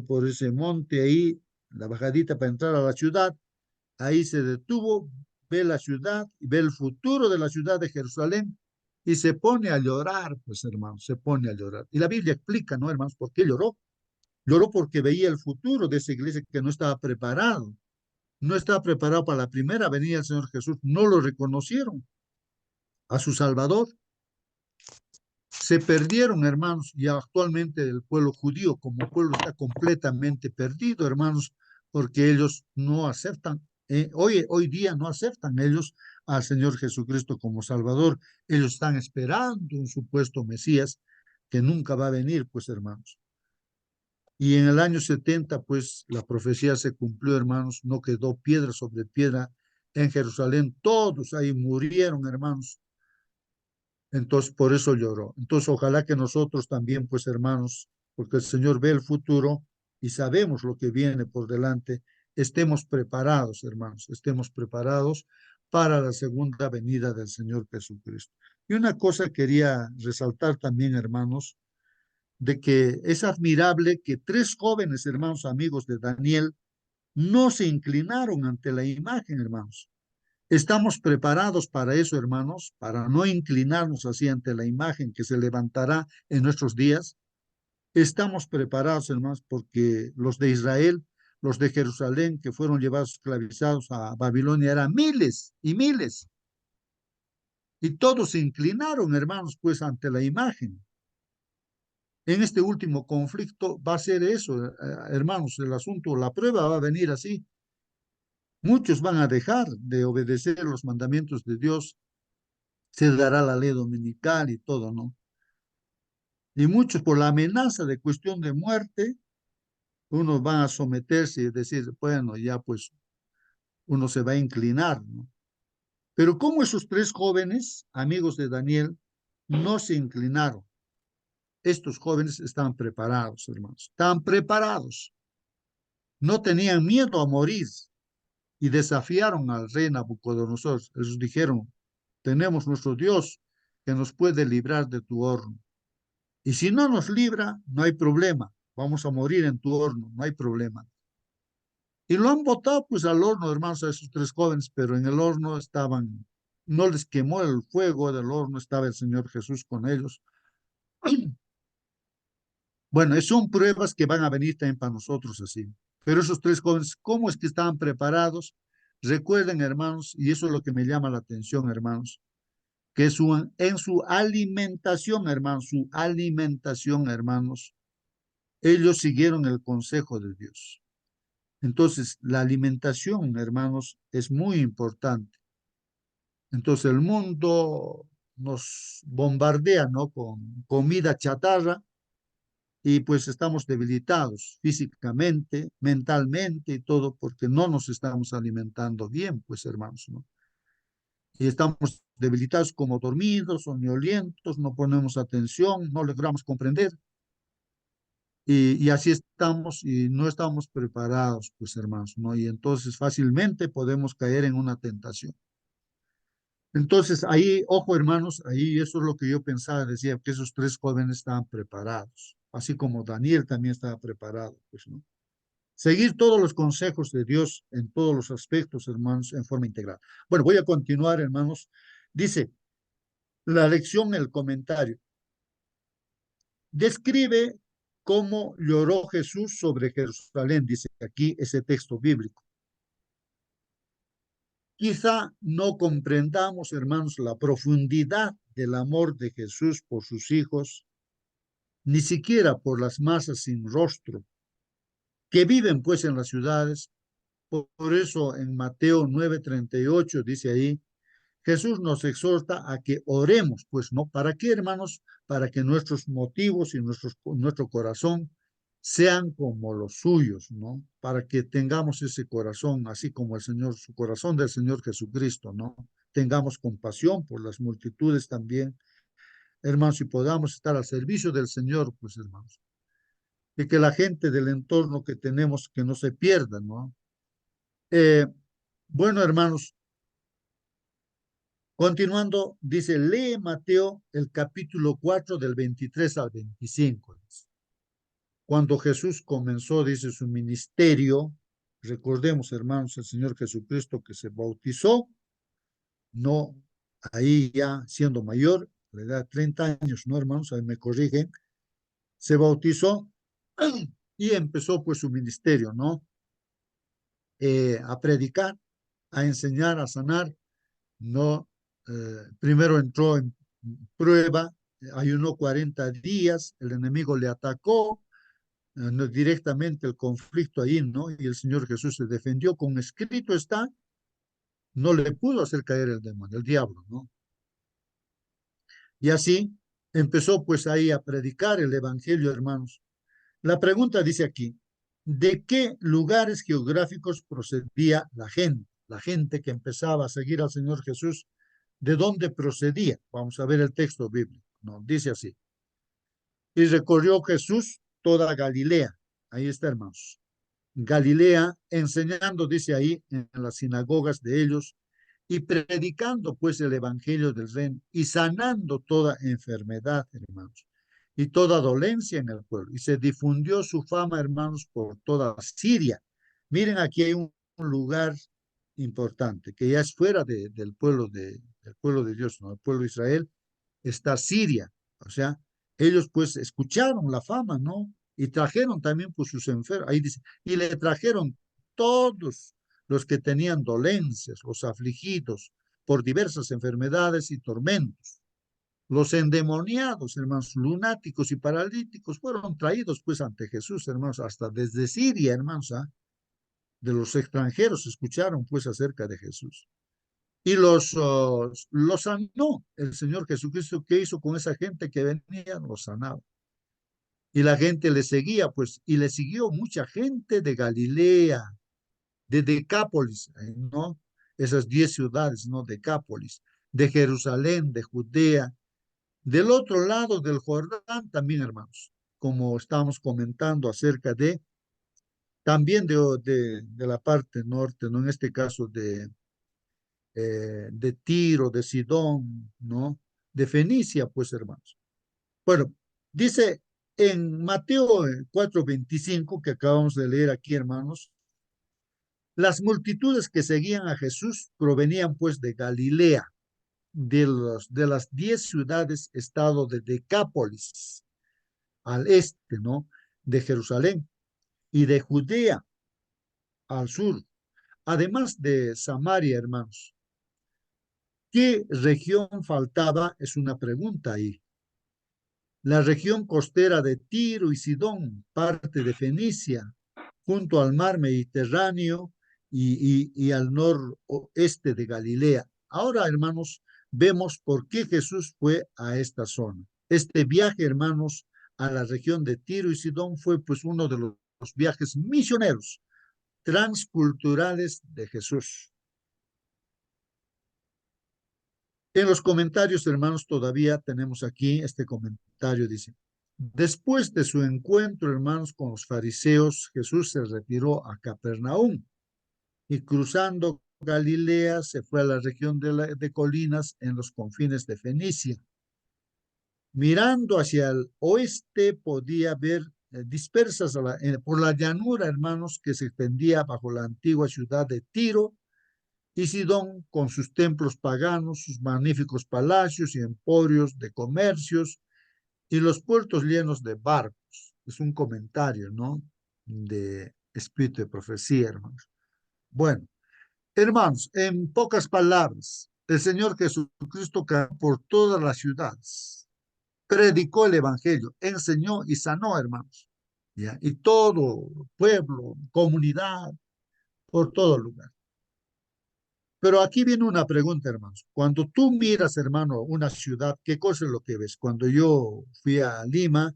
por ese monte ahí, la bajadita para entrar a la ciudad, ahí se detuvo, ve la ciudad y ve el futuro de la ciudad de Jerusalén y se pone a llorar, pues hermanos, se pone a llorar. Y la Biblia explica, ¿no, hermanos, por qué lloró? Lloró porque veía el futuro de esa iglesia que no estaba preparado. No estaba preparado para la primera venida del Señor Jesús. No lo reconocieron a su Salvador. Se perdieron, hermanos, y actualmente el pueblo judío como pueblo está completamente perdido, hermanos, porque ellos no aceptan, hoy día no aceptan ellos al Señor Jesucristo como Salvador. Ellos están esperando un supuesto Mesías que nunca va a venir, pues, hermanos. Y en el año 70, pues, la profecía se cumplió, hermanos, no quedó piedra sobre piedra en Jerusalén. Todos ahí murieron, hermanos. Entonces, por eso lloró. Entonces, ojalá que nosotros también, pues, hermanos, porque el Señor ve el futuro y sabemos lo que viene por delante, estemos preparados, hermanos, estemos preparados para la segunda venida del Señor Jesucristo. Y una cosa quería resaltar también, hermanos, de que es admirable que 3 jóvenes hermanos amigos de Daniel no se inclinaron ante la imagen, hermanos. ¿Estamos preparados para eso, hermanos? Para no inclinarnos así ante la imagen que se levantará en nuestros días. Estamos preparados, hermanos, porque los de Israel, los de Jerusalén, que fueron llevados esclavizados a Babilonia, eran miles y miles. Y todos se inclinaron, hermanos, pues ante la imagen. En este último conflicto va a ser eso, hermanos, el asunto, la prueba va a venir así. Muchos van a dejar de obedecer los mandamientos de Dios, se dará la ley dominical y todo, ¿no? Y muchos por la amenaza de cuestión de muerte, unos van a someterse y decir, bueno, ya pues uno se va a inclinar, ¿no? Pero como esos 3 jóvenes, amigos de Daniel, no se inclinaron. Estos jóvenes estaban preparados, hermanos, estaban preparados. No tenían miedo a morir y desafiaron al rey Nabucodonosor. Ellos dijeron, tenemos nuestro Dios que nos puede librar de tu horno. Y si no nos libra, no hay problema. Vamos a morir en tu horno, no hay problema. Y lo han botado pues al horno, hermanos, a esos 3 jóvenes, pero en el horno estaban, no les quemó el fuego del horno, estaba el Señor Jesús con ellos. Bueno, son pruebas que van a venir también para nosotros así. Pero esos 3 jóvenes, ¿cómo es que estaban preparados? Recuerden, hermanos, y eso es lo que me llama la atención, hermanos, que en su alimentación, hermanos, ellos siguieron el consejo de Dios. Entonces, la alimentación, hermanos, es muy importante. Entonces, el mundo nos bombardea, ¿no? Con comida chatarra y pues estamos debilitados físicamente, mentalmente y todo porque no nos estamos alimentando bien, pues, hermanos, ¿no? Y estamos debilitados como dormidos, soñolientos, no ponemos atención, no logramos comprender. Y así estamos y no estamos preparados, pues hermanos, ¿no? Y entonces fácilmente podemos caer en una tentación. Entonces ahí, ojo hermanos, ahí eso es lo que yo pensaba, decía que esos 3 jóvenes estaban preparados, así como Daniel también estaba preparado, pues, ¿no? Seguir todos los consejos de Dios en todos los aspectos, hermanos, en forma integral. Bueno, voy a continuar, hermanos. Dice la lección, el comentario. Describe cómo lloró Jesús sobre Jerusalén, dice aquí ese texto bíblico. Quizá no comprendamos, hermanos, la profundidad del amor de Jesús por sus hijos, ni siquiera por las masas sin rostro, que viven pues en las ciudades. Por eso en Mateo 9:38 dice ahí, Jesús nos exhorta a que oremos, pues, ¿no? ¿Para qué, hermanos? Para que nuestros motivos y nuestro corazón sean como los suyos, ¿no? Para que tengamos ese corazón, así como el Señor, su corazón del Señor Jesucristo, ¿no? tengamos compasión por las multitudes también, hermanos, y podamos estar al servicio del Señor, pues, hermanos. Y que la gente del entorno que tenemos que no se pierda, ¿no? Eh, bueno, hermanos, continuando, dice, lee Mateo el capítulo 4 del 23 al 25. Cuando Jesús comenzó, dice, su ministerio, recordemos, hermanos, el Señor Jesucristo que se bautizó, no ahí ya siendo mayor, la edad de 30 años, ¿no, hermanos? Ahí me corrigen, se bautizó y empezó pues su ministerio, ¿no? A predicar, a enseñar, a sanar, ¿no? Primero entró en prueba, ayunó 40 días, el enemigo le atacó, no, directamente el conflicto ahí, ¿no? Y el Señor Jesús se defendió con escrito está, no le pudo hacer caer el demonio, el diablo, ¿no? Y así empezó pues ahí a predicar el evangelio, hermanos. La pregunta dice aquí, ¿de qué lugares geográficos procedía la gente? La gente que empezaba a seguir al Señor Jesús, ¿de dónde procedía? Vamos a ver el texto bíblico, ¿no? Dice así, y recorrió Jesús toda Galilea. Ahí está, hermanos. Galilea, enseñando, dice ahí, en las sinagogas de ellos, y predicando pues el evangelio del reino y sanando toda enfermedad, hermanos, y toda dolencia en el pueblo. Y se difundió su fama, hermanos, por toda Siria. Miren, aquí hay un lugar importante, que ya es fuera del pueblo de Dios, ¿no? El pueblo de Israel, está Siria. O sea, ellos pues escucharon la fama, ¿no? Y trajeron también pues sus enfermos. Ahí dice, y le trajeron todos los que tenían dolencias, los afligidos por diversas enfermedades y tormentos. Los endemoniados, hermanos, lunáticos y paralíticos fueron traídos pues ante Jesús, hermanos, hasta desde Siria, hermanos, ¿ah? De los extranjeros escucharon pues acerca de Jesús y los sanó el Señor Jesucristo. ¿Qué hizo con esa gente que venía? Los sanaba. Y la gente le seguía, pues, y le siguió mucha gente de Galilea, de Decápolis, ¿no? Esas 10 ciudades, ¿no? Decápolis, de Jerusalén, de Judea, del otro lado del Jordán también, hermanos, como estábamos comentando acerca de, también de la parte norte, ¿no? En este caso de Tiro, de Sidón, ¿no? De Fenicia, pues, hermanos. Bueno, dice en Mateo 4:25, que acabamos de leer aquí, hermanos, las multitudes que seguían a Jesús provenían, pues, de Galilea, de las 10 ciudades, estado de Decápolis, al este, ¿no? De Jerusalén y de Judea, al sur, además de Samaria, hermanos. ¿Qué región faltaba? Es una pregunta ahí. La región costera de Tiro y Sidón, parte de Fenicia, junto al mar Mediterráneo y al noroeste de Galilea. Ahora, hermanos, vemos por qué Jesús fue a esta zona. Este viaje, hermanos, a la región de Tiro y Sidón fue pues uno de los viajes misioneros transculturales de Jesús. En los comentarios, hermanos, todavía tenemos aquí este comentario, dice, después de su encuentro, hermanos, con los fariseos, Jesús se retiró a Capernaum y cruzando Galilea se fue a la región de colinas en los confines de Fenicia. Mirando hacia el oeste podía ver dispersas por la llanura, hermanos, que se extendía bajo la antigua ciudad de Tiro y Sidón, con sus templos paganos, sus magníficos palacios y emporios de comercios y los puertos llenos de barcos. Es un comentario, ¿no? De espíritu de profecía, hermanos. Bueno, hermanos, en pocas palabras, el Señor Jesucristo caminó por todas las ciudades, predicó el evangelio, enseñó y sanó, hermanos. ¿Ya? Y todo pueblo, comunidad, por todo lugar. Pero aquí viene una pregunta, hermanos. Cuando tú miras, hermano, una ciudad, ¿qué cosa es lo que ves? Cuando yo fui a Lima,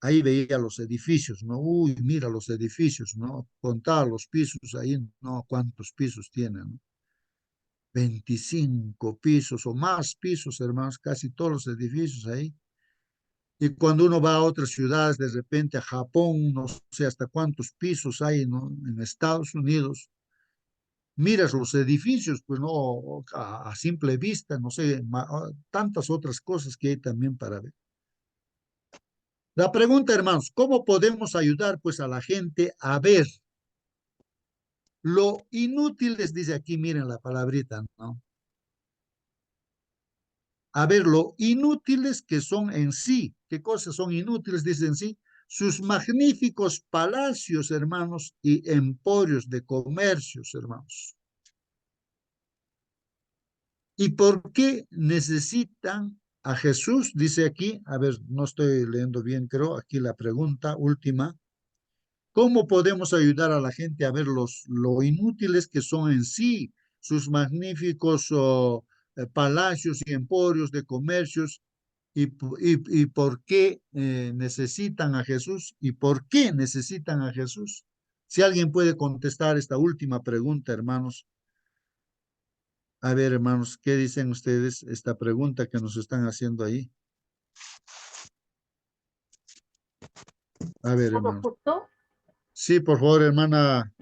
ahí veía los edificios, ¿no? Uy, mira los edificios, ¿no? Contaba los pisos ahí, ¿no? ¿Cuántos pisos tienen? ¿No? 25 pisos o más pisos, hermanos, casi todos los edificios ahí. Y cuando uno va a otras ciudades, de repente a Japón, no sé hasta cuántos pisos hay, ¿no? En Estados Unidos, miras los edificios, pues no, a simple vista, no sé, tantas otras cosas que hay también para ver. La pregunta, hermanos, ¿cómo podemos ayudar pues a la gente a ver lo inútiles, dice aquí, miren la palabrita, ¿no? A ver lo inútiles que son en sí. ¿Qué cosas son inútiles? Dice en sí, sus magníficos palacios, hermanos, y emporios de comercios, hermanos. ¿Y por qué necesitan a Jesús? Dice aquí, a ver, no estoy leyendo bien, creo, aquí la pregunta última. ¿Cómo podemos ayudar a la gente a ver lo inútiles que son en sí sus magníficos palacios y emporios de comercios y por qué necesitan a Jesús y por qué necesitan a Jesús? Si alguien puede contestar esta última pregunta, hermanos. A ver, hermanos, ¿qué dicen ustedes? Esta pregunta que nos están haciendo ahí. A ver, Bueno, hermanos. justo Sí, por favor, hermana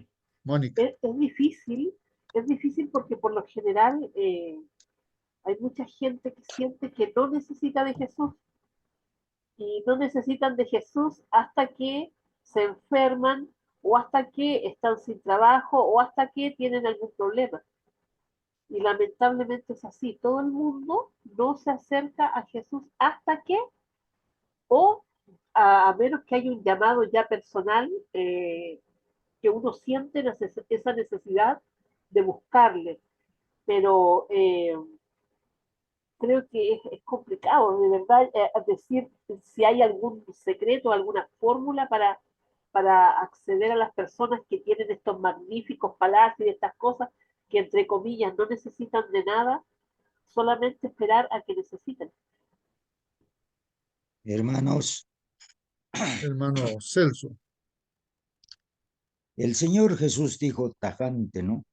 Mónica. es difícil porque por lo general hay mucha gente que siente que no necesita de Jesús y no necesitan de Jesús hasta que se enferman o hasta que están sin trabajo o hasta que tienen algún problema. Y lamentablemente es así. Todo el mundo no se acerca a Jesús hasta que, o a menos que haya un llamado ya personal, que uno siente esa necesidad de buscarle. Pero creo que es complicado, de verdad, decir si hay algún secreto, alguna fórmula para acceder a las personas que tienen estos magníficos palacios y estas cosas que, entre comillas, no necesitan de nada, solamente esperar a que necesiten. Hermanos, Hermano Celso. el Señor Jesús dijo tajante, ¿no?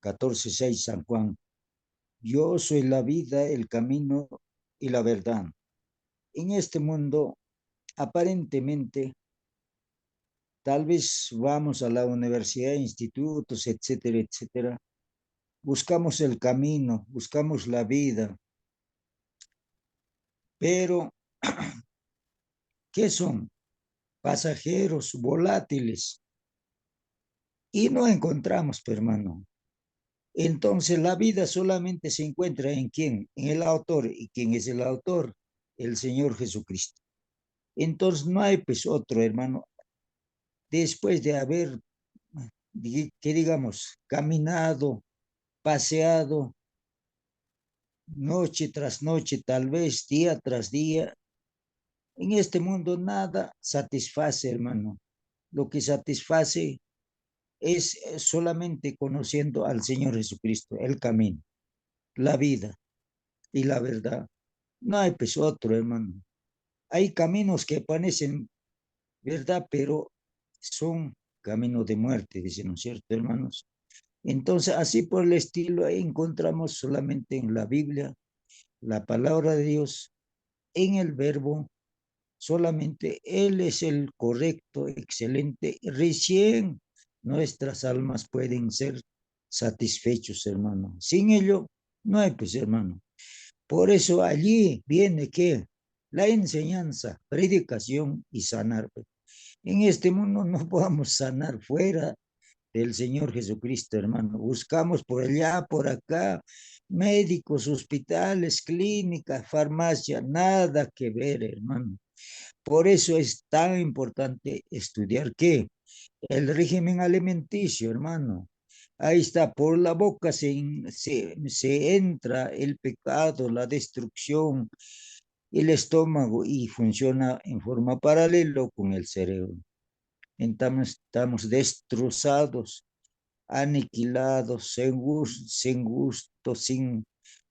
14:6 San Juan, yo soy la vida, el camino y la verdad. En este mundo, aparentemente, tal vez vamos a la universidad, institutos, etcétera, etcétera. Buscamos el camino, buscamos la vida, pero ¿qué son? Pasajeros, volátiles. Y no encontramos, hermano. Entonces la vida solamente se encuentra en quién, en el autor. ¿Y quién es el autor? El Señor Jesucristo. Entonces no hay pues otro, hermano. Después de haber, que digamos, caminado, paseado, noche tras noche, tal vez día tras día, en este mundo nada satisface, hermano. Lo que satisface es solamente conociendo al Señor Jesucristo, el camino, la vida y la verdad. No hay pues otro, hermano. Hay caminos que parecen verdad, pero son caminos de muerte, dicen, ¿no es cierto, hermanos? Entonces, así por el estilo, encontramos solamente en la Biblia, la palabra de Dios, en el verbo, solamente Él es el correcto, excelente. Recién nuestras almas pueden ser satisfechos, hermano. Sin ello, no hay pues, hermano. Por eso allí viene que la enseñanza, predicación y sanar. En este mundo no podemos sanar fuera del Señor Jesucristo, hermano. Buscamos por allá, por acá, médicos, hospitales, clínicas, farmacia, nada que ver, hermano. Por eso es tan importante estudiar qué, el régimen alimenticio, hermano. Ahí está, por la boca se entra el pecado, la destrucción, el estómago y funciona en forma paralela con el cerebro. Estamos destrozados, aniquilados, sin gusto, sin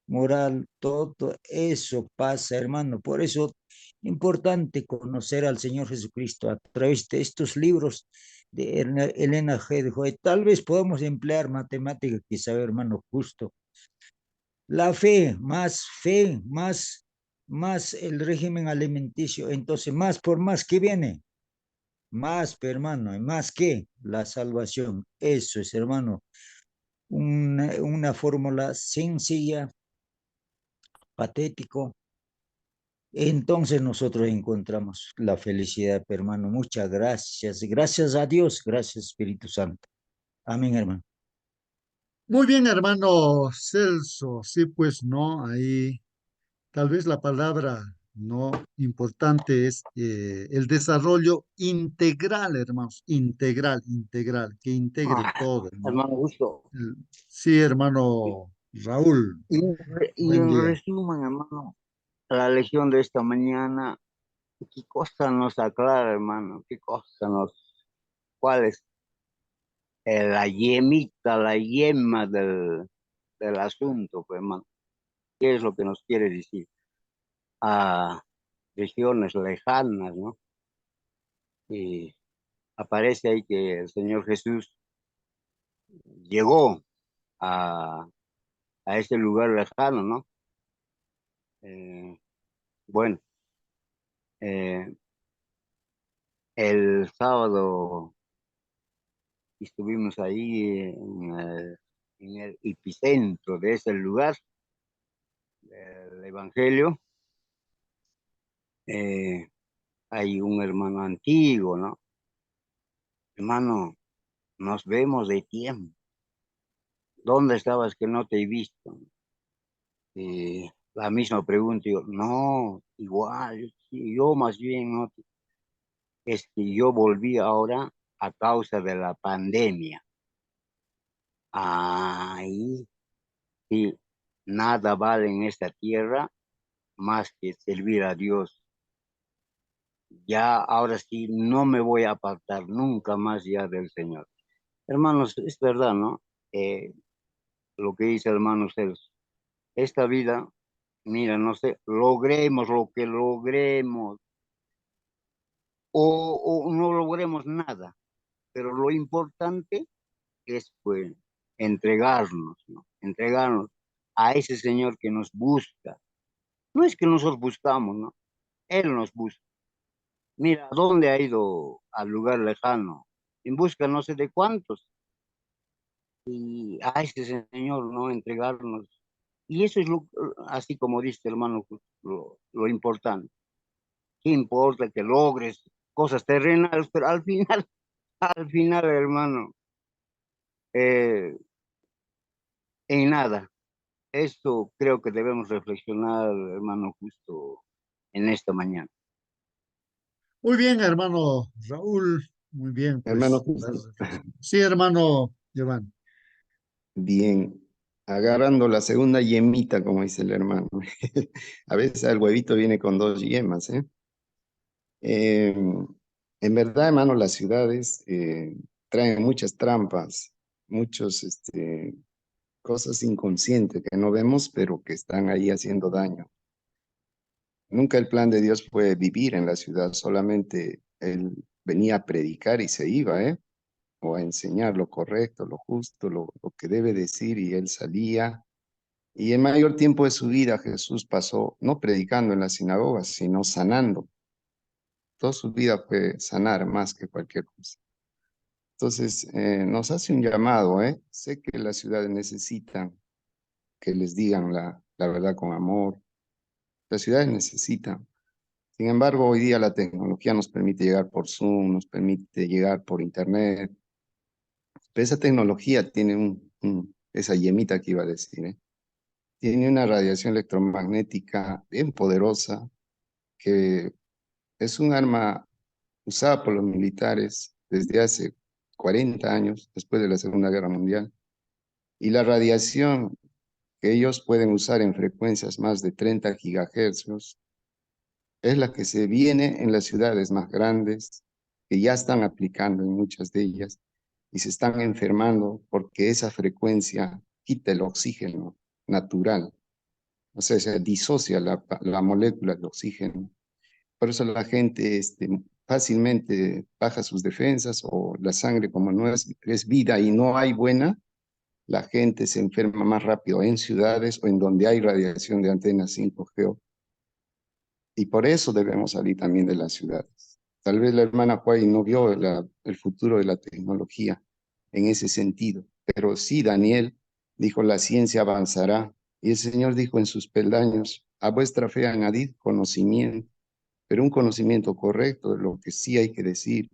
moral, todo eso pasa, hermano. Por eso importante conocer al Señor Jesucristo a través de estos libros de Elena G. de White. Tal vez podamos emplear matemáticas, quizá, hermano, justo La fe, más el régimen alimenticio. Entonces, más por más que viene, más, hermano, más que la salvación. Eso es, hermano, una fórmula sencilla, patético. Entonces nosotros encontramos la felicidad, hermano. Muchas gracias. Gracias a Dios. Gracias, Espíritu Santo. Amén, hermano. Muy bien, hermano Celso. Sí, pues no, ahí tal vez la palabra no importante es el desarrollo integral, hermanos, integral, que integre Ah, todo, ¿no? hermano Gusto. Sí, Y, hermano Raúl, y buen en día. resumen, hermano, la lección de esta mañana, ¿qué cosa nos aclara, hermano? ¿Qué cosa cuál es la yemita, la yema del asunto, pues, hermano? ¿Qué es lo que nos quiere decir? A regiones lejanas, ¿no? Y aparece ahí que el Señor Jesús llegó a, a ese lugar lejano, ¿no? Eh, bueno, eh, el sábado estuvimos ahí en el epicentro de ese lugar del Evangelio. Eh, hay un hermano antiguo, ¿no? Hermano, nos vemos de tiempo. ¿Dónde estabas que no te he visto? La misma pregunta, yo, no, igual, sí, yo más bien, no, es que yo volví ahora a causa de la pandemia. Ahí sí, nada vale en esta tierra más que servir a Dios. Ya ahora sí no me voy a apartar nunca más ya del Señor. Hermanos, es verdad, ¿no? Eh, lo que dice hermano Celso. Esta vida, mira, no sé, logremos lo que logremos o no logremos nada, pero lo importante es pues entregarnos, ¿no? Entregarnos a ese Señor que nos busca. No es que nosotros buscamos, ¿no? Él nos busca. Mira, ¿dónde ha ido al lugar lejano? En busca no sé de cuántos. Y a ese Señor, ¿no? Entregarnos. Y eso es así como dice hermano, lo importante. ¿Qué importa que logres cosas terrenales? Pero al final, al final, hermano, eh, en nada. Esto creo que debemos reflexionar, hermano, justo en esta mañana. Muy bien, hermano Raúl, muy bien, Hermano pues. Justo, Sí, hermano Giovanni. bien, agarrando la segunda yemita, como dice el hermano. A veces el huevito viene con dos yemas, ¿eh? Eh, en verdad, hermano, las ciudades traen muchas trampas, muchos, cosas inconscientes que no vemos, pero que están ahí haciendo daño. Nunca el plan de Dios fue vivir en la ciudad, solamente Él venía a predicar y se iba, ¿eh? O a enseñar lo correcto, lo justo, lo que debe decir, y Él salía. Y el mayor tiempo de su vida Jesús pasó no predicando en las sinagogas, sino sanando. Toda su vida fue sanar más que cualquier cosa. Entonces, nos hace un llamado, ¿eh? Sé que las ciudades necesitan que les digan la verdad con amor. Las ciudades necesitan. Sin embargo, hoy día la tecnología nos permite llegar por Zoom, nos permite llegar por Internet. Pero esa tecnología tiene esa yemita que iba a decir, ¿eh? Tiene una radiación electromagnética bien poderosa, que es un arma usada por los militares desde hace 40 años, después de la Segunda Guerra Mundial. Y la radiación que ellos pueden usar en frecuencias más de 30 gigahercios es la que se viene en las ciudades más grandes, que ya están aplicando en muchas de ellas y se están enfermando porque esa frecuencia quita el oxígeno natural, o sea, se disocia la molécula de oxígeno. Por eso la gente fácilmente baja sus defensas, o la sangre, como no es vida y no hay buena, la gente se enferma más rápido en ciudades o en donde hay radiación de antenas 5G. Y por eso debemos salir también de las ciudades. Tal vez la hermana Huay no vio el futuro de la tecnología en ese sentido, pero sí Daniel dijo, la ciencia avanzará. Y el Señor dijo en sus peldaños, a vuestra fe añadid conocimiento, pero un conocimiento correcto de lo que sí hay que decir.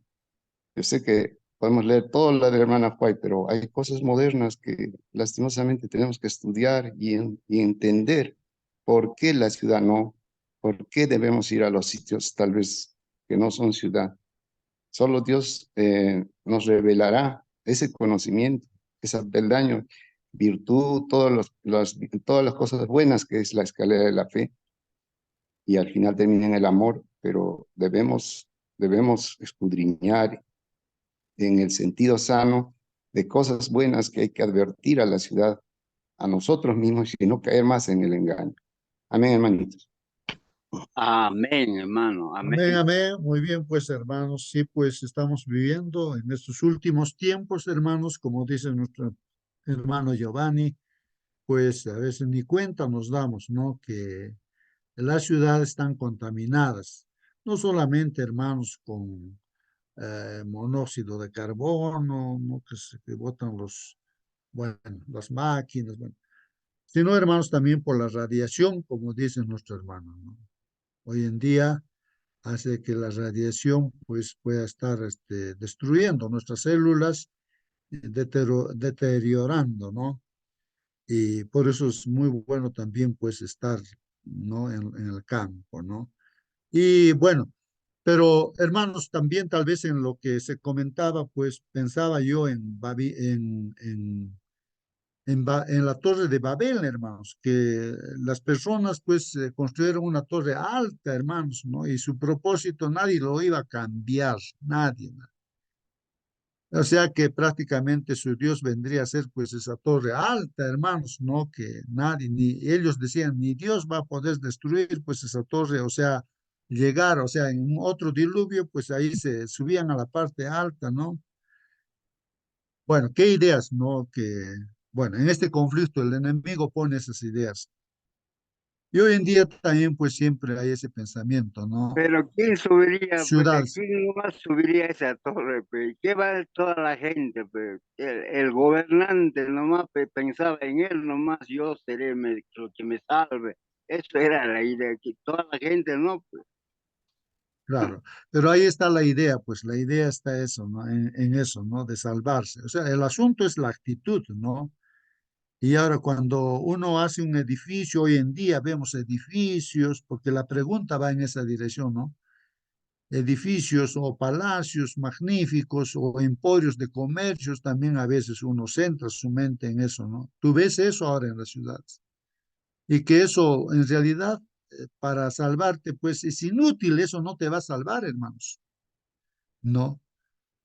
Yo sé que podemos leer todo lo de la hermana White, pero hay cosas modernas que lastimosamente tenemos que estudiar y entender por qué la ciudad no, por qué debemos ir a los sitios tal vez que no son ciudad. Solo Dios nos revelará ese conocimiento, ese peldaño, virtud, todas las cosas buenas que es la escalera de la fe, y al final termina en el amor, pero debemos escudriñar en el sentido sano de cosas buenas que hay que advertir a la ciudad, a nosotros mismos y no caer más en el engaño. Amén, hermanitos. Amén, hermano, Amén, amén. amén. Muy bien, pues hermanos, sí, pues estamos viviendo en estos últimos tiempos, hermanos, como dice nuestro hermano Giovanni, pues a veces ni cuenta nos damos, ¿no? Que las ciudades están contaminadas, no solamente, hermanos, con monóxido de carbono, ¿no? Que botan bueno, las máquinas, bueno, sino, hermanos, también por la radiación, como dice nuestro hermano, ¿no? Hoy en día hace que la radiación pues pueda estar destruyendo nuestras células, deteriorando, ¿no? Y por eso es muy bueno también pues estar, ¿no? En el campo, ¿no? Y bueno, pero hermanos, también tal vez en lo que se comentaba, pues pensaba yo en la torre de Babel, hermanos, que las personas pues construyeron una torre alta, hermanos, ¿no? Y su propósito nadie lo iba a cambiar, nadie. O sea que prácticamente su Dios vendría a ser pues esa torre alta, hermanos, ¿no? Que nadie, ni ellos decían, ni Dios va a poder destruir pues esa torre, o sea, llegar, o sea, en otro diluvio, pues ahí se subían a la parte alta, ¿no? Bueno, ¿qué ideas, no? Bueno, en este conflicto el enemigo pone esas ideas. Y hoy en día también pues siempre hay ese pensamiento, ¿no? Pero ¿quién subiría, pues, Ciudades, quién nomás subiría a esa torre, pues? ¿Qué va a hacer toda la gente, pues? El gobernante nomás pues, pensaba en él nomás, yo seré lo que me salve. Eso era la idea, que toda la gente no, pues. claro. Pero ahí está la idea, pues la idea está eso, ¿no? En eso, ¿no? De salvarse. O sea, el asunto es la actitud, ¿no? Y ahora cuando uno hace un edificio, hoy en día vemos edificios, porque la pregunta va en esa dirección, ¿no? Edificios o palacios magníficos o emporios de comercios, también a veces uno centra su mente en eso, ¿no? Tú ves eso ahora en las ciudades. Y que eso en realidad para salvarte, pues es inútil, eso no te va a salvar, hermanos. No,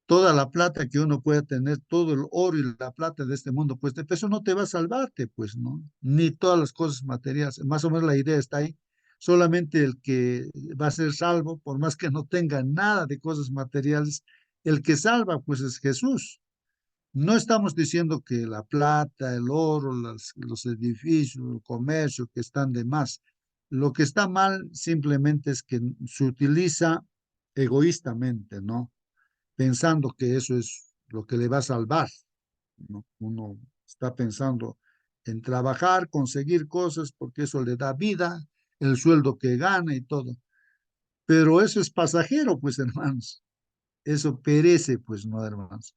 toda la plata que uno pueda tener, todo el oro y la plata de este mundo, pues eso no te va a salvarte, pues, ¿no? Ni todas las cosas materiales. Más o menos la idea está ahí. Solamente el que va a ser salvo, por más que no tenga nada de cosas materiales, el que salva, pues es Jesús. No estamos diciendo que la plata, el oro, los edificios, el comercio, que están de más. Lo que está mal simplemente es que se utiliza egoístamente, ¿no? Pensando que eso es lo que le va a salvar, ¿no? Uno está pensando en trabajar, conseguir cosas, porque eso le da vida, el sueldo que gana y todo. Pero eso es pasajero, pues, hermanos. Eso perece, pues, no, hermanos.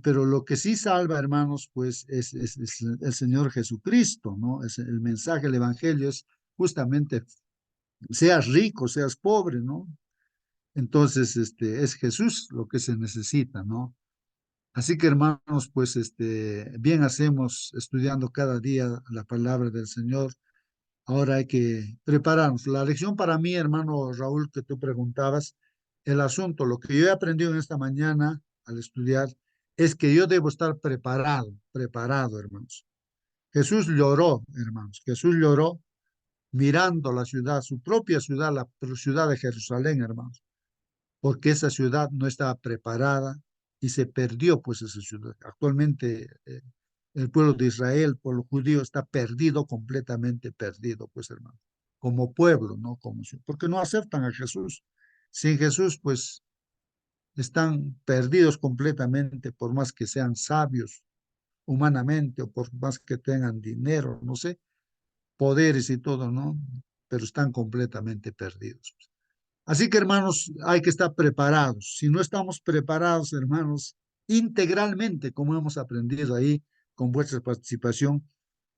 Pero lo que sí salva, hermanos, pues, es el Señor Jesucristo, ¿no? Es el mensaje, el Evangelio es justamente, seas rico, seas pobre, ¿no? Entonces, es Jesús lo que se necesita, ¿no? Así que hermanos, pues bien hacemos estudiando cada día la palabra del Señor. Ahora hay que prepararnos. La lección para mí, hermano Raúl, que tú preguntabas, el asunto, lo que yo he aprendido en esta mañana al estudiar, es que yo debo estar preparado, preparado, hermanos. Jesús lloró, hermanos. Jesús lloró mirando la ciudad, su propia ciudad, la ciudad de Jerusalén, hermanos, porque esa ciudad no estaba preparada, y se perdió pues esa ciudad. Actualmente el pueblo de Israel, el pueblo judío, está perdido, completamente perdido, pues hermano, como pueblo, ¿no? Porque no aceptan a Jesús. Sin Jesús, pues están perdidos completamente, por más que sean sabios humanamente o por más que tengan dinero, no sé, poderes y todo, ¿no? Pero están completamente perdidos. Así que, hermanos, hay que estar preparados. Si no estamos preparados, hermanos, integralmente, como hemos aprendido ahí con vuestra participación,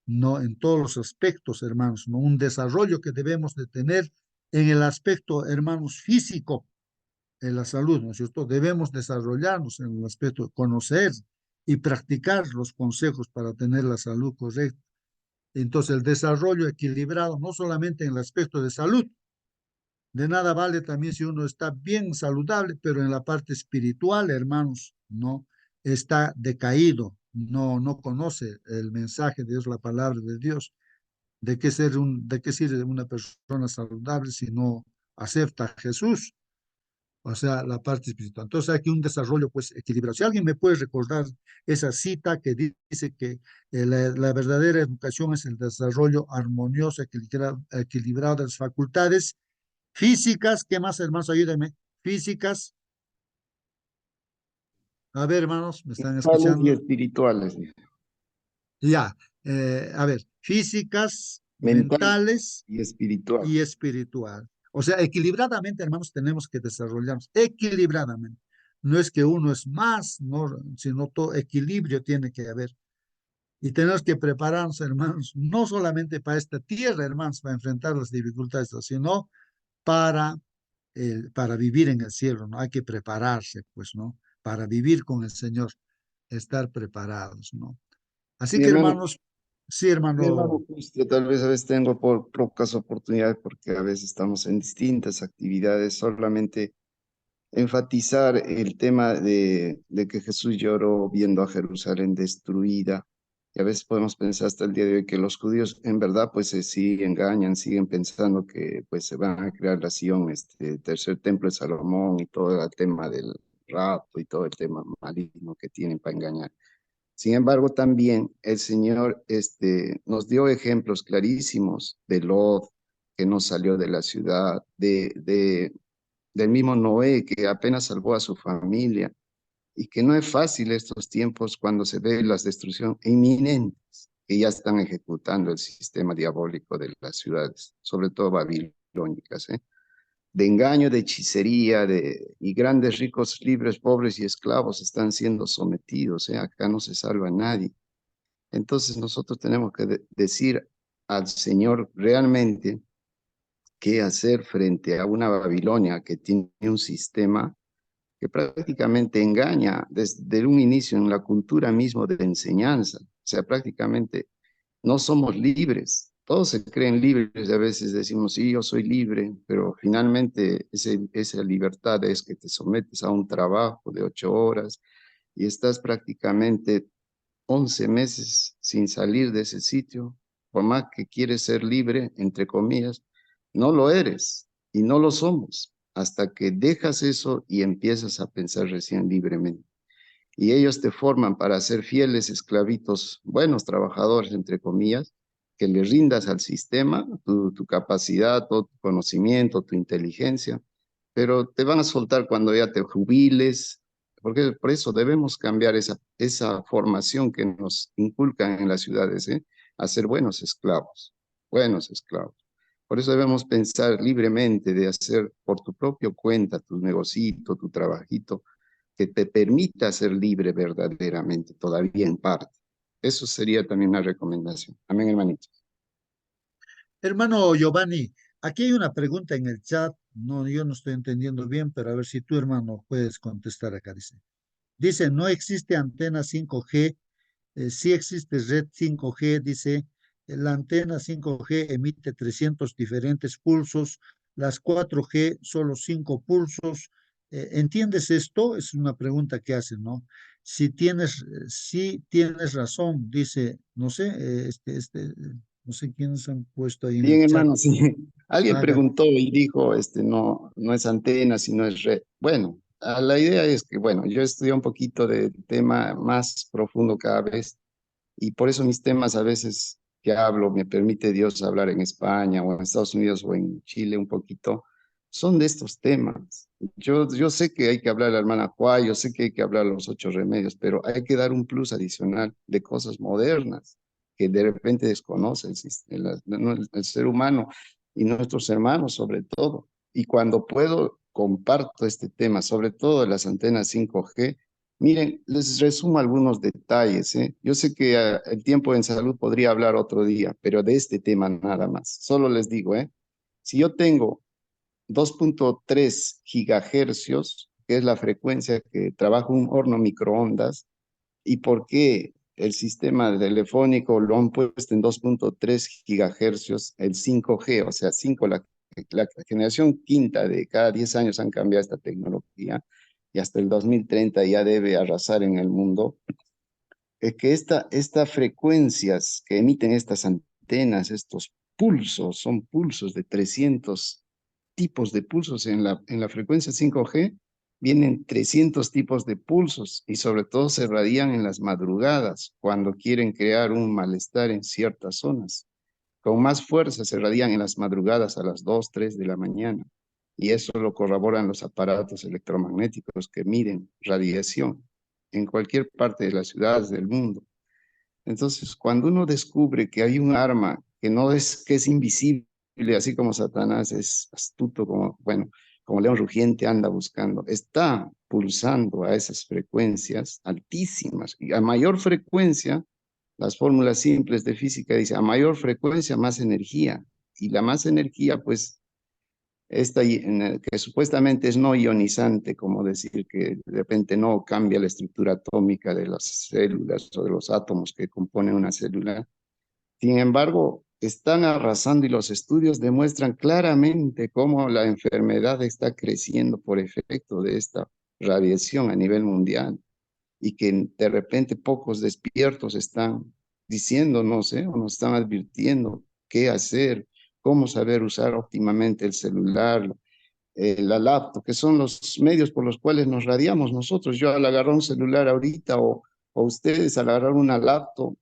no en todos los aspectos, hermanos, no un desarrollo que debemos de tener en el aspecto, hermanos, físico, en la salud, ¿no es cierto? Debemos desarrollarnos en el aspecto de conocer y practicar los consejos para tener la salud correcta. Entonces, el desarrollo equilibrado, no solamente en el aspecto de salud, de nada vale también si uno está bien saludable, pero en la parte espiritual, hermanos, no está decaído, no conoce el mensaje de Dios, la palabra de Dios. ¿De qué sirve una persona saludable si no acepta a Jesús? O sea, la parte espiritual. Entonces hay que un desarrollo pues equilibrado. Si alguien me puede recordar esa cita que dice que la verdadera educación es el desarrollo armonioso, equilibrado de las facultades físicas, ¿qué más, hermanos? Ayúdenme. Físicas. A ver, hermanos, ¿me están Mentales y escuchando? espirituales. Ya. A ver, físicas, Mental mentales y espiritual. y espiritual. O sea, equilibradamente, hermanos, tenemos que desarrollarnos. Equilibradamente. No es que uno es más, no, sino todo equilibrio tiene que haber. Y tenemos que prepararnos, hermanos, no solamente para esta tierra, hermanos, para enfrentar las dificultades, sino para para vivir en el cielo, ¿no? Hay que prepararse, pues, ¿no? Para vivir con el Señor, estar preparados, ¿no? Así Mi que, hermano, hermanos, sí, mi hermano hermano, justo, tal vez a veces tengo pocas oportunidades porque a veces estamos en distintas actividades, solamente enfatizar el tema de que Jesús lloró viendo a Jerusalén destruida. Y a veces podemos pensar hasta el día de hoy que los judíos en verdad pues se siguen engañan, siguen pensando que pues se van a crear la Sion, este tercer templo de Salomón y todo el tema del rapto y todo el tema maligno que tienen para engañar. Sin embargo, también el Señor nos dio ejemplos clarísimos de Lot, que no salió de la ciudad, del mismo Noé, que apenas salvó a su familia, y que no es fácil estos tiempos cuando se ve las destrucciones inminentes que ya están ejecutando el sistema diabólico de las ciudades, sobre todo babilónicas, de engaño, de hechicería, y grandes ricos, libres, pobres y esclavos están siendo sometidos, acá no se salva nadie. Entonces nosotros tenemos que decir al Señor realmente qué hacer frente a una Babilonia que tiene un sistema que prácticamente engaña desde un inicio en la cultura mismo de enseñanza. O sea, prácticamente no somos libres. Todos se creen libres y a veces decimos, sí, yo soy libre, pero finalmente esa libertad es que te sometes a un trabajo de 8 horas y estás prácticamente 11 meses sin salir de ese sitio. Por más que quieres ser libre, entre comillas, no lo eres y no lo somos hasta que dejas eso y empiezas a pensar recién libremente. Y ellos te forman para ser fieles esclavitos, buenos trabajadores, entre comillas, que le rindas al sistema, tu capacidad, todo tu conocimiento, tu inteligencia, pero te van a soltar cuando ya te jubiles, porque por eso debemos cambiar esa formación que nos inculcan en las ciudades, a ser buenos esclavos, buenos esclavos. Por eso debemos pensar libremente de hacer por tu propio cuenta tu negocito, tu trabajito, que te permita ser libre verdaderamente, todavía en parte. Eso sería también una recomendación. Amén, hermanito. hermano Giovanni, aquí hay una pregunta en el chat, no, yo no estoy entendiendo bien, pero a ver si tú, hermano, puedes contestar acá, dice, no existe antena 5G, sí existe red 5G, dice, la antena 5G emite 300 diferentes pulsos, las 4G solo 5 pulsos. ¿Entiendes esto? Es una pregunta que hacen, ¿no? Si tienes razón, dice, no sé, no sé quiénes han puesto ahí en Bien, el chat. hermano, sí. Alguien Haga. preguntó y dijo, no es antena, sino es red. Bueno, la idea es que, bueno, yo estudio un poquito de tema más profundo cada vez y por eso mis temas a veces que hablo, me permite Dios hablar en España o en Estados Unidos o en Chile un poquito, son de estos temas. Yo sé que hay que hablar a la hermana Juá, yo sé que hay que hablar los 8 remedios, pero hay que dar un plus adicional de cosas modernas que de repente desconoce el ser humano y nuestros hermanos sobre todo. Y cuando puedo, comparto este tema, sobre todo de las antenas 5G. Miren, les resumo algunos detalles, ¿eh? Yo sé que el tiempo en salud podría hablar otro día, pero de este tema nada más. Solo les digo, ¿eh? Si yo tengo 2.3 gigahercios, que es la frecuencia que trabaja un horno microondas, ¿y por qué el sistema telefónico lo han puesto en 2.3 gigahercios, el 5G? O sea, 5, la generación quinta de cada 10 años han cambiado esta tecnología y hasta el 2030 ya debe arrasar en el mundo. Es que estas frecuencias que emiten estas antenas, estos pulsos, son pulsos de 300 tipos de pulsos en la frecuencia 5G, vienen 300 tipos de pulsos y sobre todo se radian en las madrugadas cuando quieren crear un malestar en ciertas zonas. Con más fuerza se radian en las madrugadas a las 2, 3 de la mañana. Y eso lo corroboran los aparatos electromagnéticos que miden radiación en cualquier parte de las ciudades del mundo. Entonces, cuando uno descubre que hay un arma que es invisible, así como Satanás es astuto, como, bueno, como león rugiente anda buscando, está pulsando a esas frecuencias altísimas. Y a mayor frecuencia, las fórmulas simples de física dicen, a mayor frecuencia, más energía. Y la más energía, pues, que supuestamente es no ionizante, como decir que de repente no cambia la estructura atómica de las células o de los átomos que componen una célula. Sin embargo, están arrasando y los estudios demuestran claramente cómo la enfermedad está creciendo por efecto de esta radiación a nivel mundial y que de repente pocos despiertos están diciéndonos, o nos están advirtiendo qué hacer, cómo saber usar óptimamente el celular, la laptop, que son los medios por los cuales nos radiamos nosotros. Yo al agarrar un celular ahorita o ustedes al agarrar una laptop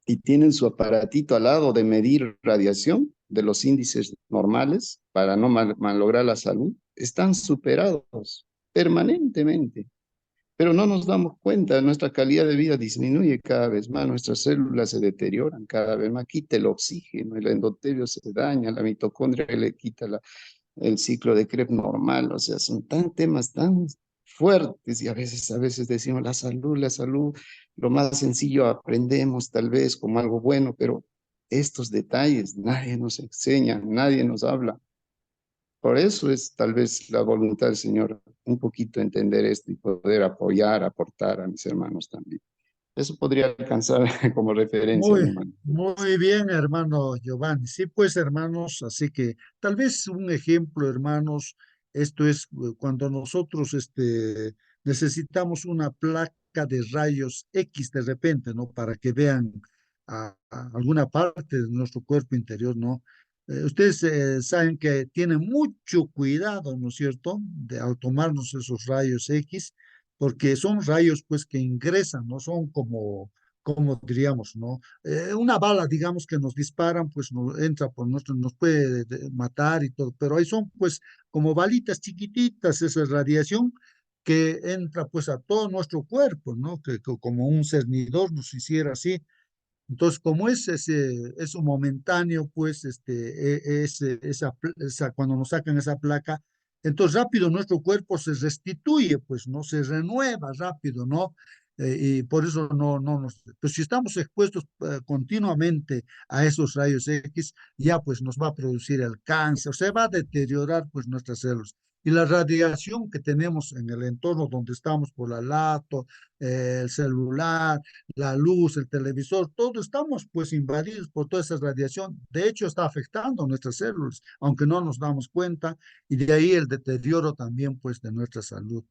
y tienen su aparatito al lado de medir radiación de los índices normales para no malograr la salud, están superados permanentemente. Pero no nos damos cuenta, nuestra calidad de vida disminuye cada vez más, nuestras células se deterioran cada vez más, quita el oxígeno, el endotelio se daña, la mitocondria le quita el ciclo de Krebs normal, o sea, son temas tan fuertes y a veces decimos la salud, lo más sencillo aprendemos tal vez como algo bueno, pero estos detalles nadie nos enseña, nadie nos habla. Por eso es tal vez la voluntad del Señor un poquito entender esto y poder apoyar, aportar a mis hermanos también. Eso podría alcanzar como referencia, mi Muy, hermano. muy bien, hermano Giovanni. Sí, pues, hermanos, así que tal vez un ejemplo, hermanos, esto es cuando nosotros necesitamos una placa de rayos X de repente, ¿no? Para que vean a alguna parte de nuestro cuerpo interior, ¿no? Ustedes saben que tienen mucho cuidado, ¿no es cierto?, al tomarnos esos rayos X, porque son rayos, pues, que ingresan, no son como diríamos, ¿no? Una bala, digamos, que nos disparan, pues nos entra por nuestro, nos puede matar y todo, pero ahí son pues como balitas chiquititas, esa radiación que entra pues a todo nuestro cuerpo, ¿no? Que como un cernidor nos hiciera así. Entonces, como es un momentáneo, pues, cuando nos sacan esa placa, entonces rápido nuestro cuerpo se restituye, pues, no se renueva rápido, ¿no? Y por eso pues si estamos expuestos continuamente a esos rayos X, ya pues nos va a producir el cáncer, se va a deteriorar pues nuestras células. Y la radiación que tenemos en el entorno donde estamos por la laptop, el celular, la luz, el televisor, todo estamos pues invadidos por toda esa radiación. De hecho, está afectando nuestras células, aunque no nos damos cuenta, y de ahí el deterioro también pues de nuestra salud.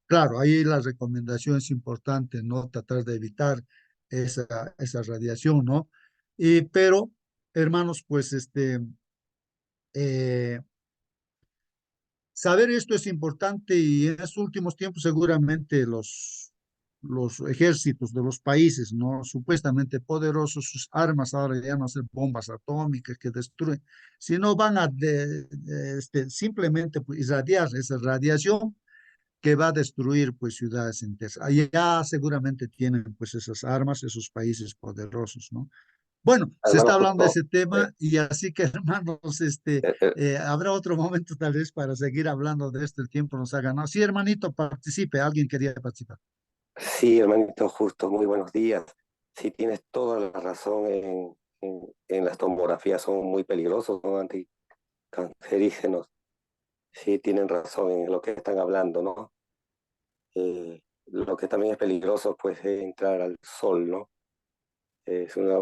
Claro, ahí la recomendación es importante, ¿no? Tratar de evitar esa radiación, ¿no? Pero, hermanos, pues eh, saber esto es importante y en estos últimos tiempos seguramente los ejércitos de los países, ¿no? Supuestamente poderosos, sus armas ahora ya no son bombas atómicas que destruyen, sino van a simplemente pues, irradiar esa radiación que va a destruir pues ciudades enteras. Allá seguramente tienen pues esas armas, esos países poderosos, ¿no? Bueno, se Hermano, está hablando de justo, ese tema y así que hermanos, eh, eh, habrá otro momento tal vez para seguir hablando de esto, el tiempo nos ha ganado. Sí, hermanito, participe, alguien quería participar. sí, hermanito, justo, muy buenos días. Sí, tienes toda la razón en las tomografías, son muy peligrosos, son anticancerígenos. Sí, tienen razón en lo que están hablando, ¿no? Lo que también es peligroso, pues, es entrar al sol, ¿no? Es una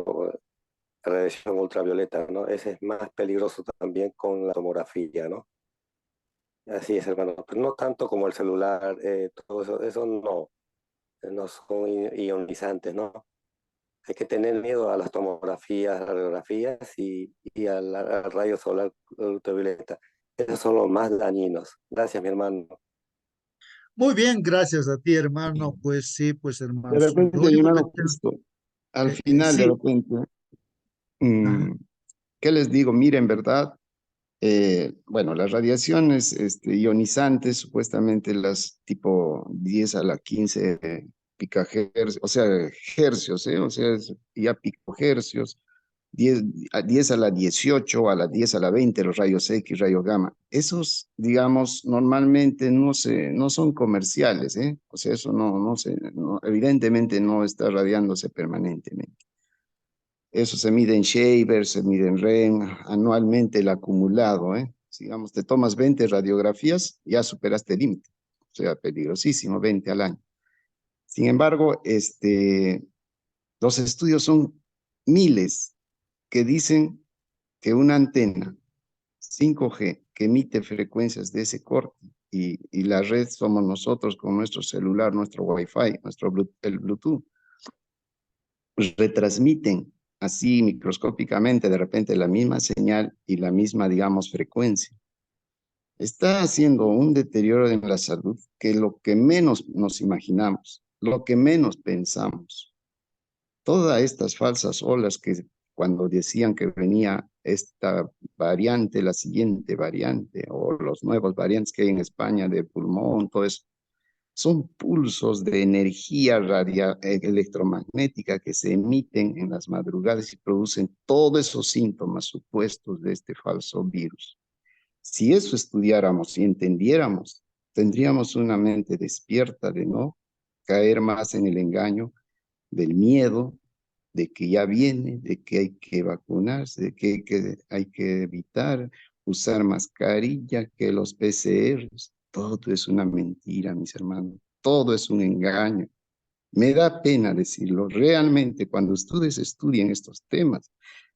radiación ultravioleta, ¿no? Ese es más peligroso también con la tomografía, ¿no? Así es, hermano, pero no tanto como el celular, todo eso, eso no, no son ionizantes, ¿no? Hay que tener miedo a las tomografías, radiografías y al rayo solar ultravioleta. Esos son los más dañinos. Gracias, mi hermano. Muy bien, gracias a ti, hermano. Pues sí, pues De hermanos, repente, lo mi único que hermano, justo al final, de sí, repente, ajá. mm, ¿qué les digo? Miren, ¿verdad? Bueno, las radiaciones ionizantes, supuestamente las tipo 10 a la 15 picahercios, o sea, hercios, o sea, ya picohercios, 10 a la 18, a la 10 a la 20, los rayos X, rayos gamma. Esos, digamos, normalmente no son comerciales, ¿eh? O sea, eso evidentemente no está radiándose permanentemente. Eso se mide en Shaver, se mide en REM, anualmente el acumulado, ¿eh? Digamos, te tomas 20 radiografías, ya superaste el límite. O sea, peligrosísimo, 20 al año. Sin embargo, los estudios son miles que dicen que una antena 5G que emite frecuencias de ese corte y la red somos nosotros con nuestro celular, nuestro Wi-Fi, el Bluetooth, pues retransmiten así microscópicamente de repente la misma señal y la misma, digamos, frecuencia. Está haciendo un deterioro en la salud que lo que menos nos imaginamos, lo que menos pensamos. Todas estas falsas olas que cuando decían que venía esta variante, la siguiente variante, o los nuevos variantes que hay en España de pulmón, todo eso, son pulsos de energía electromagnética que se emiten en las madrugadas y producen todos esos síntomas supuestos de este falso virus. Si eso estudiáramos y entendiéramos, tendríamos una mente despierta de no caer más en el engaño del miedo, de que ya viene, de que hay que vacunarse, de que hay que evitar usar mascarilla, que los PCRs, todo es una mentira, mis hermanos, todo es un engaño. Me da pena decirlo, realmente cuando ustedes estudien estos temas,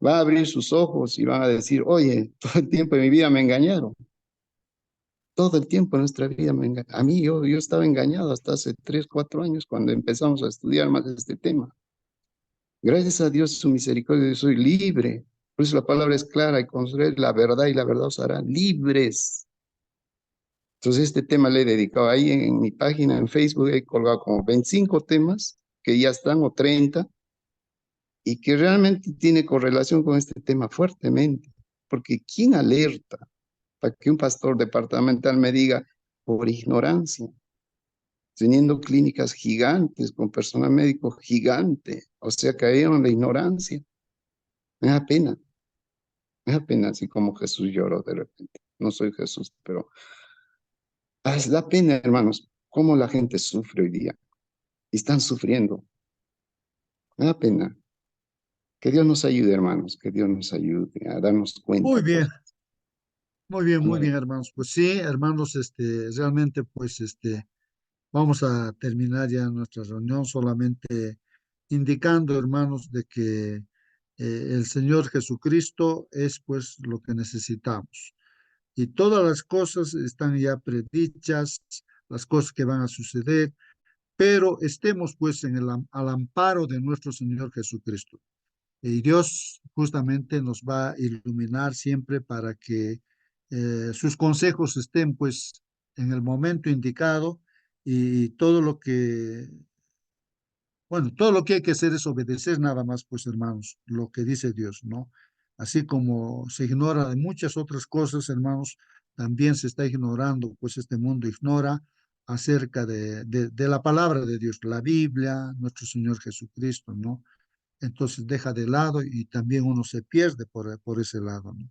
va a abrir sus ojos y van a decir, oye, todo el tiempo de mi vida me engañaron. Todo el tiempo de nuestra vida me engañaron. A mí yo estaba engañado hasta hace 3, 4 años cuando empezamos a estudiar más este tema. Gracias a Dios, su misericordia, yo soy libre. Por eso la palabra es clara y conoceréis la verdad y la verdad os hará libres. Entonces este tema le he dedicado ahí en mi página, en Facebook, he colgado como 25 temas que ya están o 30 y que realmente tiene correlación con este tema fuertemente. Porque ¿quién alerta para que un pastor departamental me diga por ignorancia? Teniendo clínicas gigantes, con personal médico gigante, o sea, cayeron en la ignorancia. Me da pena. Me da pena así como Jesús lloró de repente. No soy Jesús, pero da pena, hermanos, cómo la gente sufre hoy día. Y están sufriendo. Me da pena. Que Dios nos ayude, hermanos, que Dios nos ayude a darnos Muy cuenta, bien, pues. muy bien, hermanos. Pues sí, hermanos, realmente, pues, vamos a terminar ya nuestra reunión solamente indicando, hermanos, de que el Señor Jesucristo es, pues, lo que necesitamos. Y todas las cosas están ya predichas, las cosas que van a suceder, pero estemos, pues, al amparo de nuestro Señor Jesucristo. Y Dios justamente nos va a iluminar siempre para que sus consejos estén pues en el momento indicado y todo lo que, bueno, todo lo que hay que hacer es obedecer nada más, pues hermanos, lo que dice Dios, ¿no? Así como se ignora de muchas otras cosas, hermanos, también se está ignorando, pues este mundo ignora acerca de la palabra de Dios, la Biblia, nuestro Señor Jesucristo, ¿no? Entonces deja de lado y también uno se pierde por ese lado, ¿no?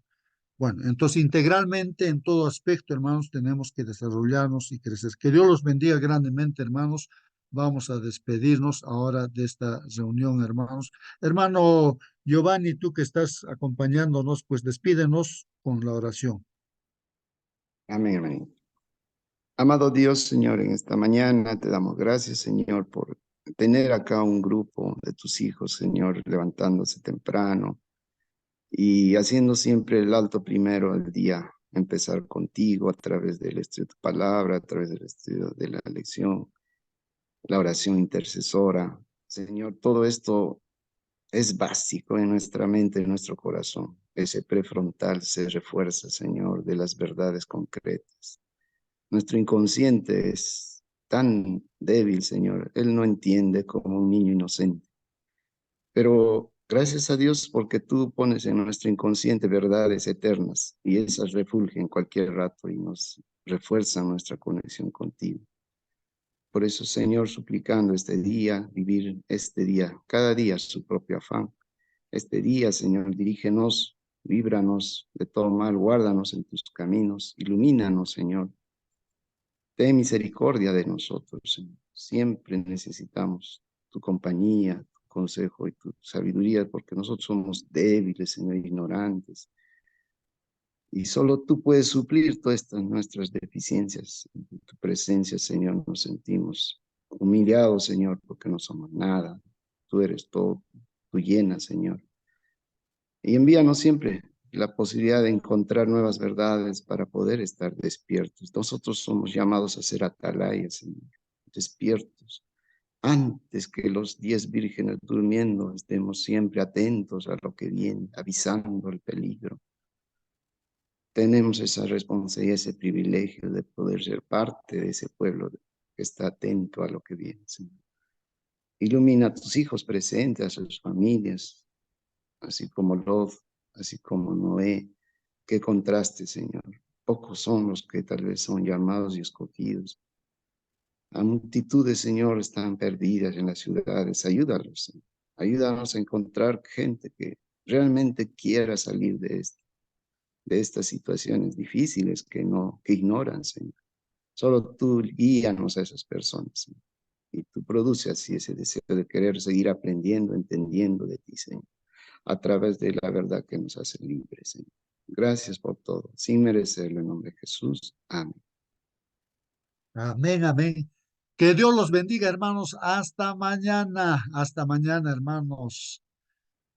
Bueno, entonces integralmente en todo aspecto, hermanos, tenemos que desarrollarnos y crecer. Que Dios los bendiga grandemente, hermanos. Vamos a despedirnos ahora de esta reunión, hermanos. Hermano Giovanni, tú que estás acompañándonos, pues despídenos con la oración. Amén, amén. Amado Dios, Señor, en esta mañana te damos gracias, Señor, por tener acá un grupo de tus hijos, Señor, levantándose temprano y haciendo siempre el alto primero al día, empezar contigo a través del estudio de tu palabra, a través del estudio de la lección, la oración intercesora. Señor, todo esto es básico en nuestra mente, en nuestro corazón. Ese prefrontal se refuerza, Señor, de las verdades concretas. Nuestro inconsciente es tan débil, Señor. Él no entiende como un niño inocente. Pero gracias a Dios porque tú pones en nuestro inconsciente verdades eternas y esas refulgen en cualquier rato y nos refuerzan nuestra conexión contigo. Por eso, Señor, suplicando este día, vivir este día, cada día su propio afán. Este día, Señor, dirígenos, líbranos de todo mal, guárdanos en tus caminos, ilumínanos, Señor. Ten misericordia de nosotros, Señor. Siempre necesitamos tu compañía, tu consejo y tu sabiduría, porque nosotros somos débiles, Señor, ignorantes. Y solo tú puedes suplir todas estas nuestras deficiencias. En tu presencia, Señor, nos sentimos humillados, Señor, porque no somos nada. Tú eres todo, tú llenas, Señor. Y envíanos siempre la posibilidad de encontrar nuevas verdades para poder estar despiertos. Nosotros somos llamados a ser atalayas, Señor, despiertos. Antes que los 10 vírgenes durmiendo, estemos siempre atentos a lo que viene, avisando el peligro. Tenemos esa responsabilidad, ese privilegio de poder ser parte de ese pueblo que está atento a lo que viene, Señor. Ilumina a tus hijos presentes, a sus familias, así como Lot, así como Noé. Qué contraste, Señor. Pocos son los que tal vez son llamados y escogidos. A multitudes, Señor, están perdidas en las ciudades. Ayúdalos, Señor. Ayúdanos a encontrar gente que realmente quiera salir de estas situaciones difíciles que ignoran, Señor. Solo tú guíanos a esas personas, Señor. Y tú produces así ese deseo de querer seguir aprendiendo, entendiendo de ti, Señor, a través de la verdad que nos hace libres, Señor. Gracias por todo, sin merecerlo, en nombre de Jesús. Amén. Amén, amén. Que Dios los bendiga, hermanos. Hasta mañana, hermanos.